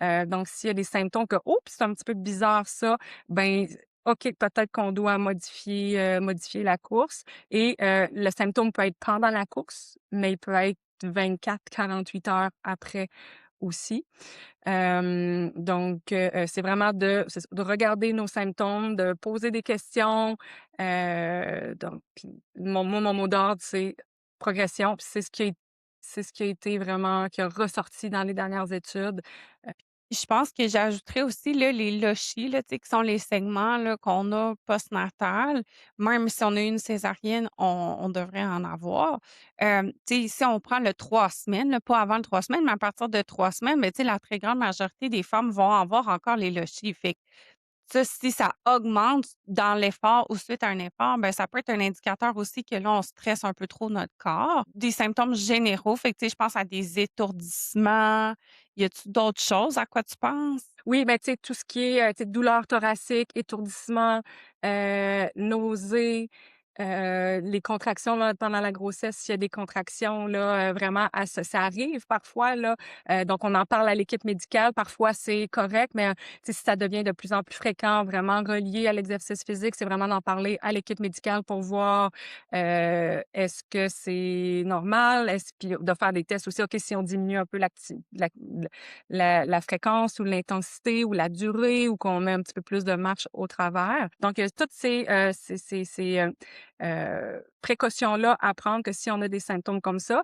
Donc s'il y a des symptômes que: «Oups, c'est un petit peu bizarre ça», ben OK, peut-être qu'on doit modifier la course et le symptôme peut être pendant la course, mais il peut être 24-48 heures après aussi. Donc c'est vraiment de regarder nos symptômes, de poser des questions, donc puis mon mot d'ordre, c'est progression, puis c'est ce qui a été vraiment qui a ressorti dans les dernières études. Je pense que j'ajouterais aussi là, les lochies là, tu sais, qui sont les segments là, qu'on a postnatal. Même si on a eu une césarienne, on devrait en avoir. Tu sais, si on prend le 3 semaines, là, pas avant le 3 semaines, mais à partir de 3 semaines, mais tu sais, la très grande majorité des femmes vont avoir encore les lochies. Fait que ça, si ça augmente dans l'effort ou suite à un effort, ben, ça peut être un indicateur aussi que là, on stresse un peu trop notre corps. Des symptômes généraux, fait que, tu sais, je pense à des étourdissements. Y a-tu d'autres choses à quoi tu penses? Oui, ben, tu sais, tout ce qui est, tu sais, douleur thoracique, étourdissement, nausées, les contractions, là, pendant la grossesse, s'il y a des contractions, là, vraiment ça arrive parfois, là, donc on en parle à l'équipe médicale. Parfois, c'est correct, mais, tu sais, si ça devient de plus en plus fréquent, vraiment relié à l'exercice physique, c'est vraiment d'en parler à l'équipe médicale pour voir, est-ce que c'est normal? Est-ce puis de faire des tests aussi. OK, si on diminue un peu la fréquence ou l'intensité ou la durée ou qu'on met un petit peu plus de marche au travers. Donc, toutes ces précautions-là à prendre que si on a des symptômes comme ça.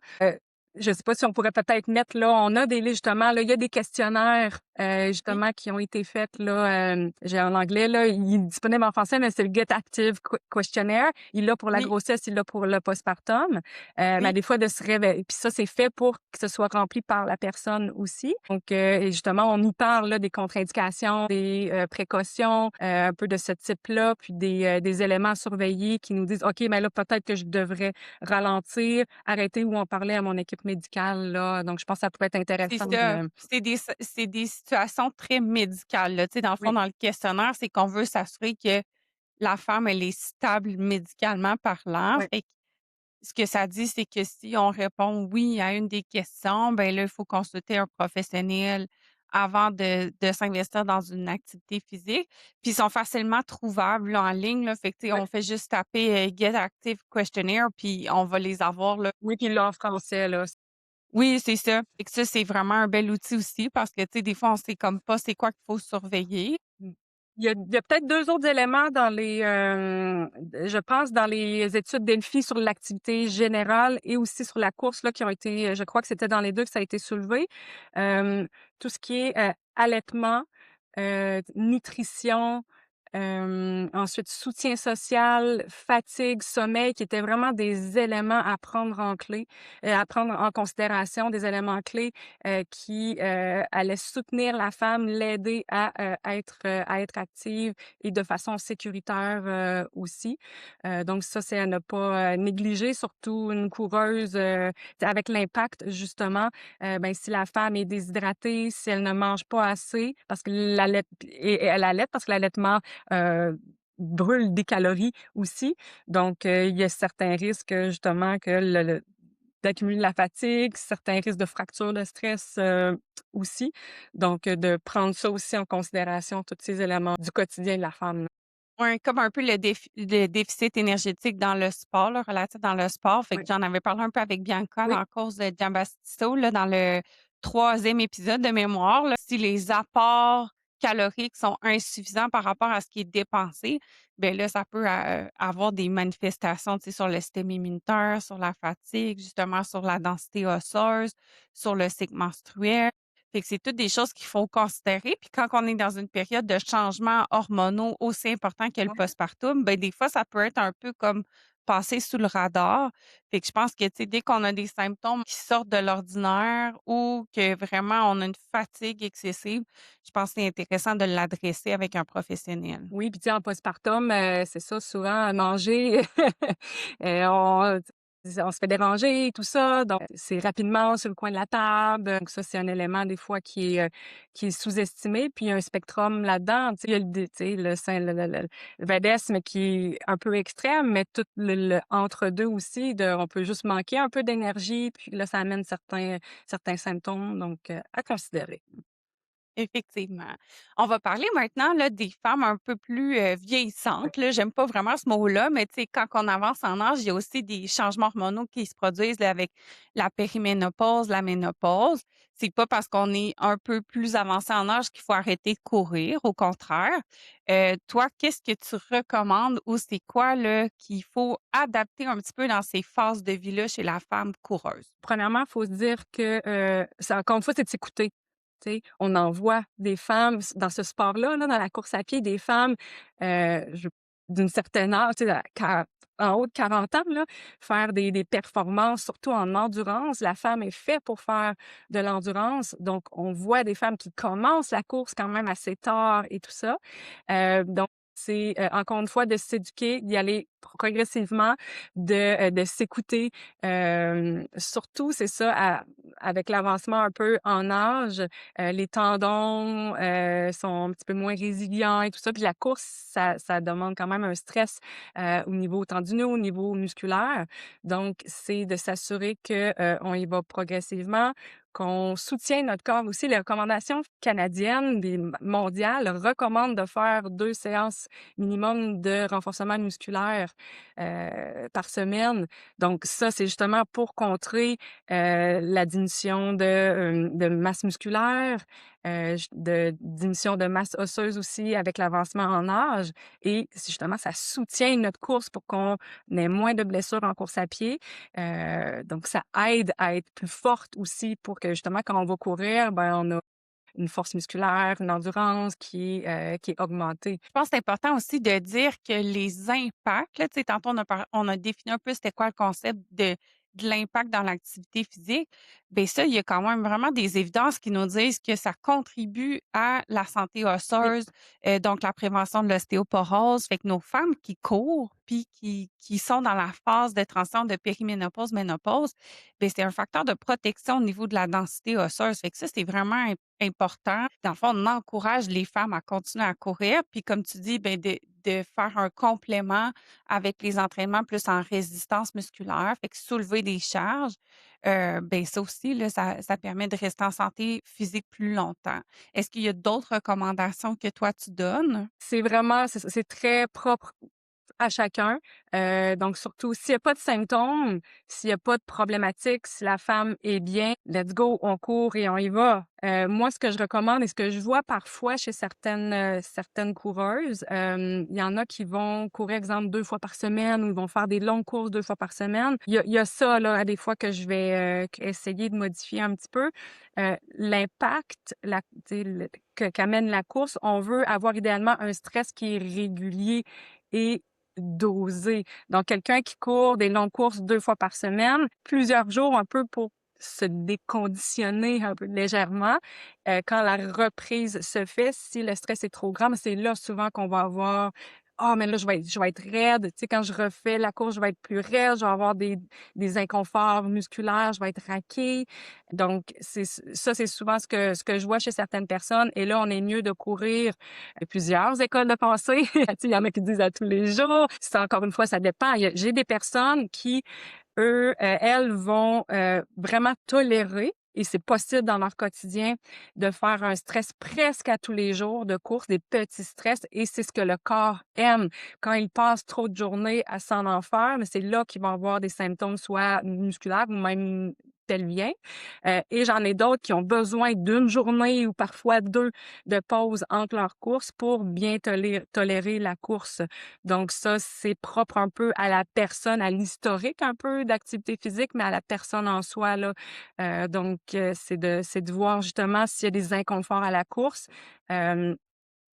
Je sais pas si on pourrait peut-être mettre là, on a des listes justement, là, il y a des questionnaires, Oui, justement qui ont été faits là, j'ai en anglais là, il est disponible en français, mais c'est le Get Active Questionnaire. Il l'a pour la oui, grossesse, il l'a pour le postpartum. Mais oui. des fois de se réveiller puis ça, c'est fait pour que ce soit rempli par la personne aussi. Donc et justement, on nous parle là des contre-indications, des, précautions, un peu de ce type-là, puis des éléments à surveiller qui nous disent: «OK, mais là, peut-être que je devrais ralentir, arrêter» ou en parler à mon équipe médicale là. Donc je pense que ça pourrait être C'est intéressant ça. de C'est des situations très médicales, là. Tu sais, dans le fond, oui, dans le questionnaire, c'est qu'on veut s'assurer que la femme, elle est stable médicalement parlant. oui. Fait que ce que ça dit, c'est que si on répond «oui» à une des questions, ben là, il faut consulter un professionnel avant de s'investir dans une activité physique. Puis ils sont facilement trouvables là, en ligne, là. Fait que, tu sais, Oui, on fait juste taper, «Get Active Questionnaire» puis on va les avoir, là. oui, puis là en français là. Oui, c'est ça. Fait que ça, c'est vraiment un bel outil aussi parce que, tu sais, des fois, on sait comme pas c'est quoi qu'il faut surveiller. Mmh. Il y a peut-être 2 autres éléments dans les, je pense dans les études Delphi sur l'activité générale et aussi sur la course là, qui ont été, je crois que c'était dans les 2 que ça a été soulevé. Tout ce qui est, allaitement, nutrition, ensuite soutien social, fatigue, sommeil, qui étaient vraiment des éléments à prendre à prendre en considération, des éléments clés, qui, allaient soutenir la femme, l'aider à être active et de façon sécuritaire, aussi. Donc ça, c'est à ne pas, négliger, surtout une coureuse, avec l'impact justement, ben, si la femme est déshydratée, si elle ne mange pas assez parce que et elle allaite parce que l'allaitement brûle des calories aussi. Donc, il y a certains risques, justement que d'accumuler de la fatigue, certains risques de fracture de stress, aussi. Donc, de prendre ça aussi en considération, tous ces éléments du quotidien de la femme, là. Ouais, comme un peu le déficit énergétique dans le sport, là, relatif dans le sport. Fait que Oui, j'en avais parlé un peu avec Bianca oui, dans la course de Giambattista, là, dans le troisième épisode de mémoire, là. Si les apports caloriques sont insuffisants par rapport à ce qui est dépensé, ben là, ça peut avoir des manifestations, tu sais, sur le système immunitaire, sur la fatigue, justement sur la densité osseuse, sur le cycle menstruel. Fait que c'est toutes des choses qu'il faut considérer. Puis quand on est dans une période de changements hormonaux aussi important que le postpartum, ben des fois, ça peut être un peu comme passer sous le radar. Fait que je pense que, tu sais, dès qu'on a des symptômes qui sortent de l'ordinaire ou que vraiment on a une fatigue excessive, je pense que c'est intéressant de l'adresser avec un professionnel. Oui, puis tu sais, en postpartum, c'est ça, souvent manger, on on se fait déranger, tout ça, donc c'est rapidement sur le coin de la table, donc ça, c'est un élément des fois qui est sous-estimé. Puis il y a un spectrum là-dedans, tu sais, il y a tu sais, le sein le vedesme qui est un peu extrême, mais tout le entre-deux aussi de on peut juste manquer un peu d'énergie, puis là, ça amène certains symptômes, donc à considérer. Effectivement. On va parler maintenant là, des femmes un peu plus vieillissantes. Là. J'aime pas vraiment ce mot-là, mais tu sais, quand on avance en âge, il y a aussi des changements hormonaux qui se produisent là, avec la périménopause, la ménopause. C'est pas parce qu'on est un peu plus avancé en âge qu'il faut arrêter de courir, au contraire. Toi, qu'est-ce que tu recommandes ou c'est quoi là, qu'il faut adapter un petit peu dans ces phases de vie-là chez la femme coureuse? Premièrement, il faut se dire que, c'est encore une fois, c'est de s'écouter. Tu sais, on en voit des femmes dans ce sport-là, là, dans la course à pied, des femmes, je d'une certaine âge, tu sais, en haut de 40 ans, là, faire des performances, surtout en endurance. La femme est faite pour faire de l'endurance, donc on voit des femmes qui commencent la course quand même assez tard et tout ça. Donc c'est, encore une fois de s'éduquer, d'y aller progressivement, de s'écouter. Surtout, c'est ça, avec l'avancement un peu en âge, les tendons, sont un petit peu moins résilients et tout ça. Puis la course, ça demande quand même un stress, au niveau tendineux, au niveau musculaire. Donc, c'est de s'assurer que, on y va progressivement, qu'on soutient notre corps aussi. Les recommandations canadiennes, des mondiales recommandent de faire 2 séances minimum de renforcement musculaire, par semaine. Donc ça, c'est justement pour contrer, la diminution de masse musculaire, j de diminution de masse osseuse aussi avec l'avancement en âge et c'est justement ça soutient notre course pour qu'on ait moins de blessures en course à pied. Donc ça aide à être plus forte aussi pour que justement quand on va courir, ben, on a une force musculaire, une endurance qui est augmentée. Je pense que c'est important aussi de dire que les impacts, là, tu sais, tantôt on a défini un peu c'était quoi le concept de l'impact dans l'activité physique. Bien ça, il y a quand même vraiment des évidences qui nous disent que ça contribue à la santé Oui. osseuse, donc la prévention de l'ostéoporose. Fait que nos femmes qui courent puis qui sont dans la phase de transition de périménopause, ménopause, bien c'est un facteur de protection au niveau de la densité osseuse. Fait que ça, c'est vraiment important. Dans le fond, on encourage les femmes à continuer à courir, puis comme tu dis, ben de faire un complément avec les entraînements plus en résistance musculaire, fait que soulever des charges, ben ça aussi là, ça permet de rester en santé physique plus longtemps. Est-ce qu'il y a d'autres recommandations que toi tu donnes? C'est vraiment c'est ça, c'est très propre à chacun. Donc surtout s'il y a pas de symptômes, s'il y a pas de problématique, si la femme est bien, let's go, on court et on y va. Moi, ce que je recommande et ce que je vois parfois chez certaines coureuses, il y en a qui vont courir, exemple, 2 fois par semaine ou ils vont faire des longues courses 2 fois par semaine. Il y a ça, là, à des fois que je vais, essayer de modifier un petit peu. L'impact, la tu sais, le que qu'amène la course, on veut avoir idéalement un stress qui est régulier et dosé. Donc quelqu'un qui court des longues courses 2 fois par semaine, plusieurs jours un peu pour se déconditionner un peu légèrement. Quand la reprise se fait, si le stress est trop grand, mais c'est là souvent qu'on va avoir: «Ah mais là je vais être raide». Tu sais, quand je refais la course, je vais être plus raide, je vais avoir des inconforts musculaires, je vais être raquée. Donc c'est souvent ce que je vois chez certaines personnes et là, on est mieux de courir plusieurs écoles de pensée. Tu sais, il y en a qui disent à tous les jours. C'est encore une fois, ça dépend. J'ai des personnes qui, eux, elles vont, vraiment tolérer et c'est possible dans leur quotidien de faire un stress presque à tous les jours de course, des petits stress et c'est ce que le corps aime. Quand il passe trop de journées à s'en en faire, mais c'est là qu'ils vont avoir des symptômes soit musculaires ou même pelvien. Et j'en ai d'autres qui ont besoin d'une journée ou parfois 2 de pause entre leurs courses pour bien tolérer la course. Donc ça, c'est propre un peu à la personne, à l'historique un peu d'activité physique, mais à la personne en soi, là. C'est de voir justement s'il y a des inconforts à la course. Hem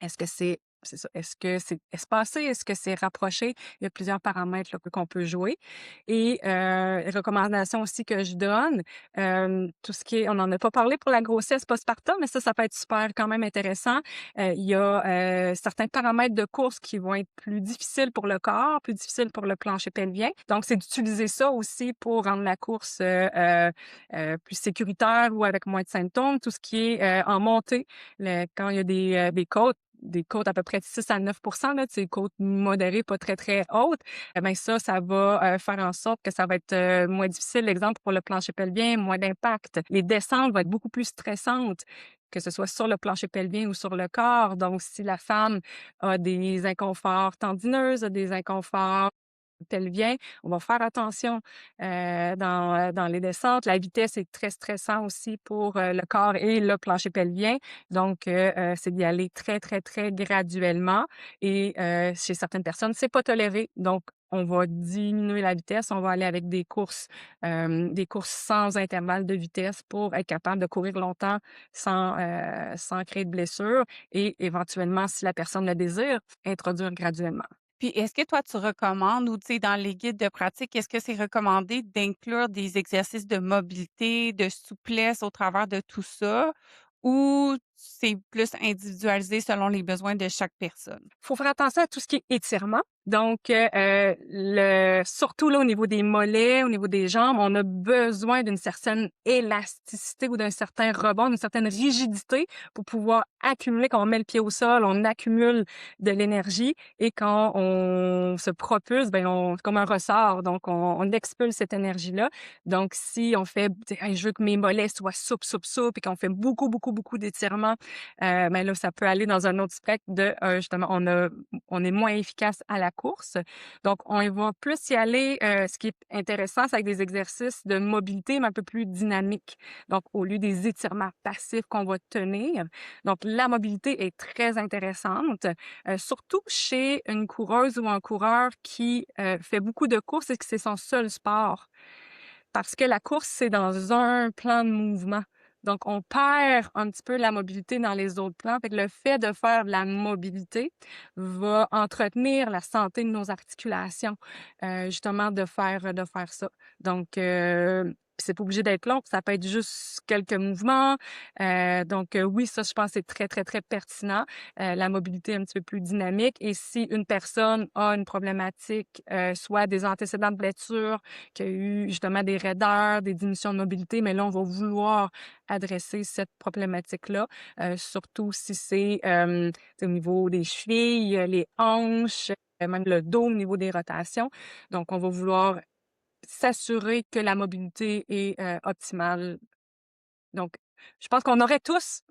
Est-ce que c'est ça, est-ce que c'est espacé? Est-ce que c'est rapproché? Il y a plusieurs paramètres là, qu'on peut jouer et recommandations aussi que je donne, tout ce qui est on n'en a pas parlé pour la grossesse postpartum, mais ça peut être super quand même intéressant. Il y a, certains paramètres de course qui vont être plus difficiles pour le corps, plus difficiles pour le plancher pelvien. Donc, c'est d'utiliser ça aussi pour rendre la course, plus sécuritaire ou avec moins de symptômes. Tout ce qui est, en montée, quand il y a des côtes à peu près de 6 à 9 là, des côtes modérées, pas très, très hautes, ben ça va, faire en sorte que ça va être, moins difficile. Exemple, pour le plancher pelvien, moins d'impact. Les descentes vont être beaucoup plus stressantes, que ce soit sur le plancher pelvien ou sur le corps. Donc, si la femme a des inconforts tendineuses, a des inconforts pelvien, on va faire attention, dans les descentes. La vitesse est très stressant aussi pour, le corps et le plancher pelvien. Donc, c'est d'y aller très, très, très graduellement et chez certaines personnes, c'est pas toléré. Donc, on va diminuer la vitesse, on va aller avec des courses sans intervalle de vitesse pour être capable de courir longtemps sans créer de blessures et éventuellement, si la personne le désire, introduire graduellement. Puis est-ce que toi, tu recommandes ou tu sais, dans les guides de pratique, est-ce que c'est recommandé d'inclure des exercices de mobilité, de souplesse au travers de tout ça ou c'est plus individualisé selon les besoins de chaque personne? Faut faire attention à tout ce qui est étirement. Donc, surtout là au niveau des mollets, au niveau des jambes, on a besoin d'une certaine élasticité ou d'un certain rebond, d'une certaine rigidité pour pouvoir accumuler. Quand on met le pied au sol, on accumule de l'énergie et quand on se propulse, ben on c'est comme un ressort. Donc, on expulse cette énergie-là. Donc, si on fait, tu sais: «Hey, je veux que mes mollets soient souples, souples, souples» et qu'on fait beaucoup, beaucoup, beaucoup d'étirements, ben là, ça peut aller dans un autre spectre de, justement, on est moins efficace à la course. Donc, on y va plus y aller, ce qui est intéressant, c'est avec des exercices de mobilité, mais un peu plus dynamiques. Donc, au lieu des étirements passifs qu'on va tenir. Donc, la mobilité est très intéressante, surtout chez une coureuse ou un coureur qui, fait beaucoup de courses et que c'est son seul sport. Parce que la course, c'est dans un plan de mouvement. Donc, on perd un petit peu la mobilité dans les autres plans. Fait que le fait de faire de la mobilité va entretenir la santé de nos articulations, justement de faire ça. Donc, c'est pas obligé d'être long, ça peut être juste quelques mouvements. Oui, ça, je pense que c'est très, très, très pertinent, la mobilité un petit peu plus dynamique et si une personne a une problématique, soit des antécédents de blessures, qu'il y a eu justement des raideurs, des diminutions de mobilité, mais là, on va vouloir adresser cette problématique-là, surtout si c'est, au niveau des chevilles, les hanches, même le dos au niveau des rotations. Donc, on va vouloir s'assurer que la mobilité est, optimale. Donc, je pense qu'on aurait tous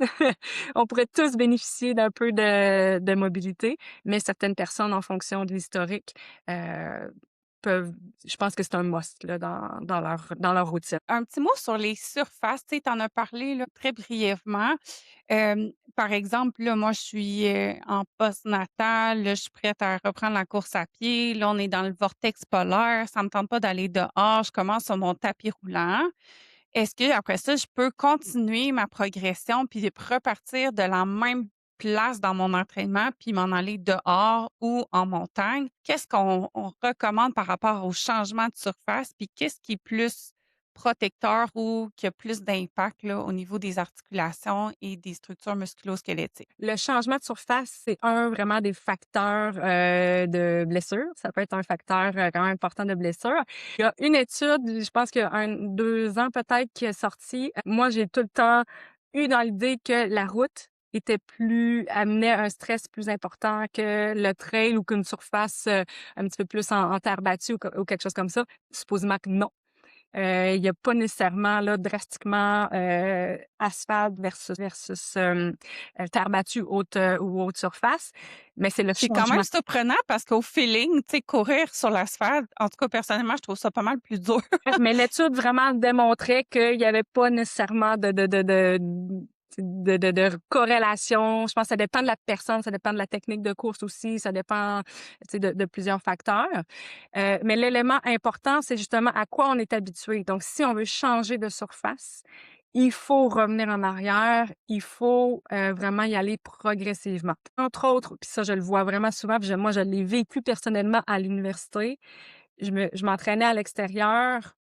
on pourrait tous bénéficier d'un peu de mobilité, mais certaines personnes, en fonction de l'historique, heu, peuvent je pense que c'est un must là dans leur routine. Un petit mot sur les surfaces, tu sais, tu en as parlé là, très brièvement. Par exemple, là, moi, je suis, en postnatal, là, je suis prête à reprendre la course à pied. Là, on est dans le vortex polaire, ça me tente pas d'aller dehors, je commence sur mon tapis roulant. Est-ce qu'après ça, je peux continuer ma progression puis repartir de la même place dans mon entraînement puis m'en aller dehors ou en montagne? Qu'est-ce qu'on recommande par rapport au changement de surface? Puis qu'est-ce qui est plus protecteur ou qui a plus d'impact là, au niveau des articulations et des structures musculo-squelettiques? Le changement de surface, c'est un vraiment des facteurs, de blessure. Ça peut être un facteur, quand même important de blessure. Il y a une étude, je pense qu'il y a 2 ans peut-être, qui est sortie. Moi, j'ai tout le temps eu dans l'idée que la route était plus amenait un stress plus important que le trail ou qu'une surface, un petit peu plus en terre battue ou quelque chose comme ça. Supposément que non. Il y a pas nécessairement là drastiquement, asphalte versus terre battue ou haute surface, mais c'est le C'est quand même changement. surprenant parce qu'au feeling, tu sais, courir sur l'asphalte, en tout cas, personnellement, je trouve ça pas mal plus dur. Mais l'étude vraiment démontrait qu'il y avait pas nécessairement de corrélation. Je pense que ça dépend de la personne, ça dépend de la technique de course aussi, ça dépend, tu sais, de plusieurs facteurs. Mais l'élément important, c'est justement à quoi on est habitué. Donc, si on veut changer de surface, il faut revenir en arrière, il faut vraiment y aller progressivement. Entre autres, puis ça, je le vois vraiment souvent, puis moi, je l'ai vécu personnellement à l'université. Je m'entraînais à l'extérieur,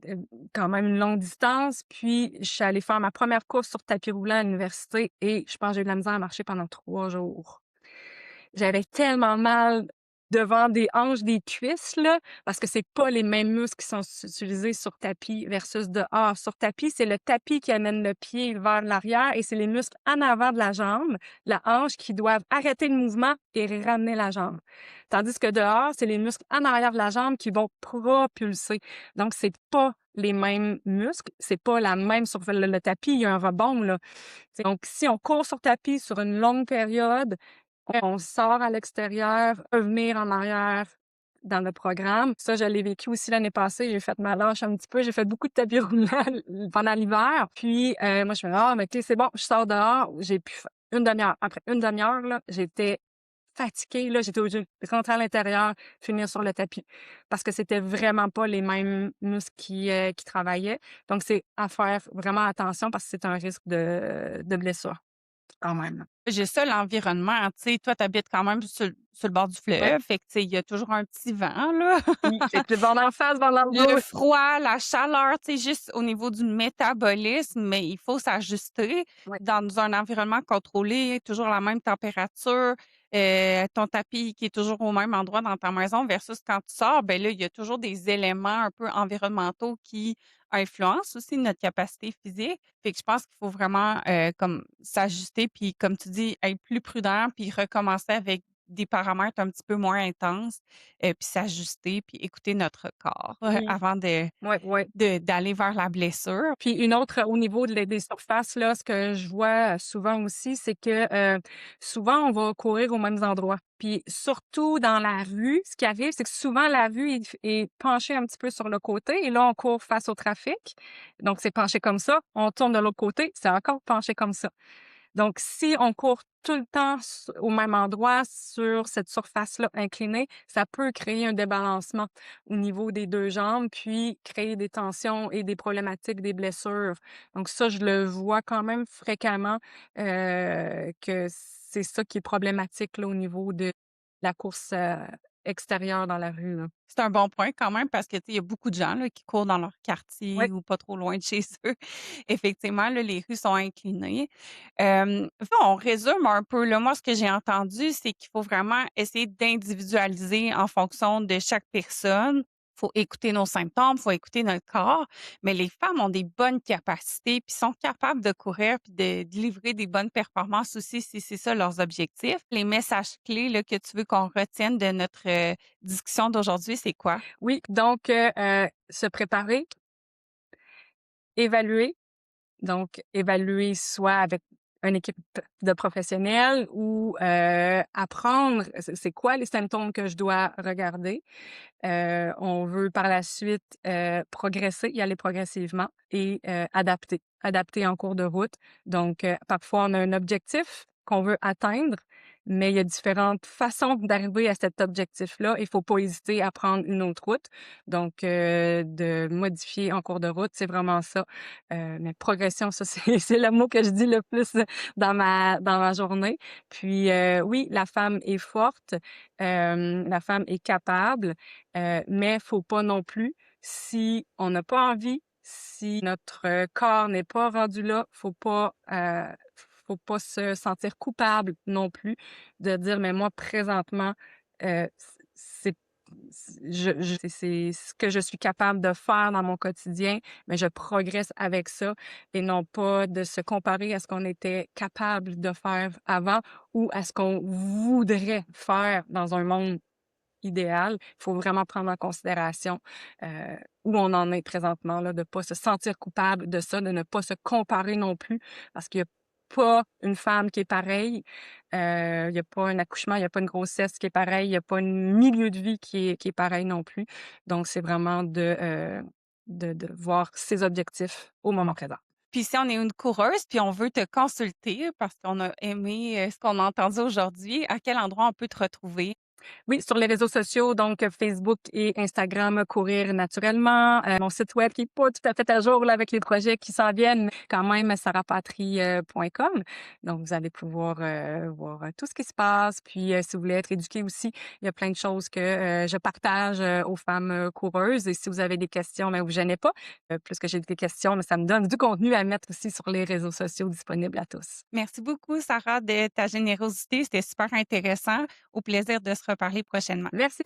heu, quand même une longue distance, puis je suis allée faire ma première course sur tapis roulant à l'université et je pense que j'ai eu de la misère à marcher pendant 3 jours. J'avais tellement mal devant des hanches, des cuisses, là, parce que c'est pas les mêmes muscles qui sont utilisés sur tapis versus dehors. Sur tapis, c'est le tapis qui amène le pied vers l'arrière et c'est les muscles en avant de la jambe, la hanche, qui doivent arrêter le mouvement et ramener la jambe. Tandis que dehors, c'est les muscles en arrière de la jambe qui vont propulser. Donc, c'est pas les mêmes muscles, c'est pas la même sur le tapis, il y a un rebond, là. Donc, si on court sur tapis sur une longue période, on sort à l'extérieur, revenir en arrière dans le programme. Ça, je l'ai vécu aussi l'année passée. J'ai fait ma lâche un petit peu. J'ai fait beaucoup de tapis roulants pendant l'hiver. Puis, moi, je me dis: «Ah, mais OK, c'est bon, je sors dehors». J'ai pu faire une demi-heure. Après une demi-heure, là, j'étais fatiguée, là. J'étais obligée de rentrer à l'intérieur, finir sur le tapis parce que c'était vraiment pas les mêmes muscles qui travaillaient. Donc, c'est à faire vraiment attention parce que c'est un risque de blessure quand même. J'ai ça, l'environnement, tu sais, toi, tu habites quand même sur le bord du Ouais. fleuve, fait que, tu sais, il y a toujours un petit vent, là. Oui, c'est plus vent d'en face, vent dans le Le dos. froid, la chaleur, tu sais, juste au niveau du métabolisme, mais il faut s'ajuster Ouais. dans un environnement contrôlé, toujours la même température, ton tapis qui est toujours au même endroit dans ta maison versus quand tu sors, ben là, il y a toujours des éléments un peu environnementaux qui influencent aussi notre capacité physique. Fait que je pense qu'il faut vraiment, comme s'ajuster puis comme tu dis, être plus prudent puis recommencer avec des paramètres un petit peu moins intenses. Puis s'ajuster, puis écouter notre corps, Oui. avant Ouais, ouais. d'aller vers la blessure. Puis une autre au niveau des surfaces, là, ce que je vois souvent aussi, c'est que, souvent, on va courir aux mêmes endroits. Puis surtout dans la rue, ce qui arrive, c'est que souvent la rue est penchée un petit peu sur le côté et là, on court face au trafic. Donc c'est penché comme ça. On tourne de l'autre côté, c'est encore penché comme ça. Donc, si on court tout le temps au même endroit sur cette surface-là inclinée, ça peut créer un débalancement au niveau des 2 jambes, puis créer des tensions et des problématiques, des blessures. Donc ça, je le vois quand même fréquemment, que c'est ça qui est problématique là, au niveau de la course, extérieure dans la rue, là. C'est un bon point quand même parce que, tu sais, il y a beaucoup de gens, là, qui courent dans leur Ouais. quartier ou pas trop loin de chez eux. Effectivement, là, les rues sont inclinées. On résume un peu, là. Moi, ce que j'ai entendu, c'est qu'il faut vraiment essayer d'individualiser en fonction de chaque personne. Faut écouter nos symptômes, faut écouter notre corps, mais les femmes ont des bonnes capacités, puis sont capables de courir puis de livrer des bonnes performances aussi si c'est ça leurs objectifs. Les messages clés, là, que tu veux qu'on retienne de notre, discussion d'aujourd'hui, c'est quoi? Oui, donc se préparer, évaluer. Donc, évaluer soit avec une équipe de professionnels ou apprendre c'est quoi les symptômes que je dois regarder. On veut par la suite progresser, y aller progressivement et adapter. Adapter en cours de route. Donc, parfois, on a un objectif qu'on veut atteindre, mais il y a différentes façons d'arriver à cet objectif-là. Il faut pas hésiter à prendre une autre route. Donc, de modifier en cours de route, c'est vraiment ça. Mais progression, ça, c'est c'est le mot que je dis le plus dans ma journée. Puis, oui, la femme est forte, la femme est capable, mais faut pas non plus, si on n'a pas envie, si notre corps n'est pas rendu là, faut pas se sentir coupable non plus de dire: «Mais moi présentement, c'est c'est ce que je suis capable de faire dans mon quotidien, mais je progresse avec ça» et non pas de se comparer à ce qu'on était capable de faire avant ou à ce qu'on voudrait faire dans un monde idéal. Il faut vraiment prendre en considération, où on en est présentement là, de pas se sentir coupable de ça, de ne pas se comparer non plus parce qu'il y a pas une femme qui est pareille, il y a pas un accouchement, il y a pas une grossesse qui est pareil, il y a pas un milieu de vie qui est pareil non plus. Donc c'est vraiment de voir ses objectifs au moment présent. Puis si on est une coureuse, puis on veut te consulter parce qu'on a aimé, ce qu'on a entendu aujourd'hui, à quel endroit on peut te retrouver? Oui, sur les réseaux sociaux, donc Facebook et Instagram, Courir naturellement. Mon site web qui est pas tout à fait à jour là, avec les projets qui s'en viennent, mais quand même sarahpatry.com. Donc, vous allez pouvoir voir tout ce qui se passe. Puis, si vous voulez être éduqué aussi, il y a plein de choses que je partage aux femmes coureuses. Et si vous avez des questions, mais vous gênez pas. Plus que j'ai des questions, mais ça me donne du contenu à mettre aussi sur les réseaux sociaux disponibles à tous. Merci beaucoup, Sarah, de ta générosité. C'était super intéressant. Au plaisir de se reparler prochainement. Merci.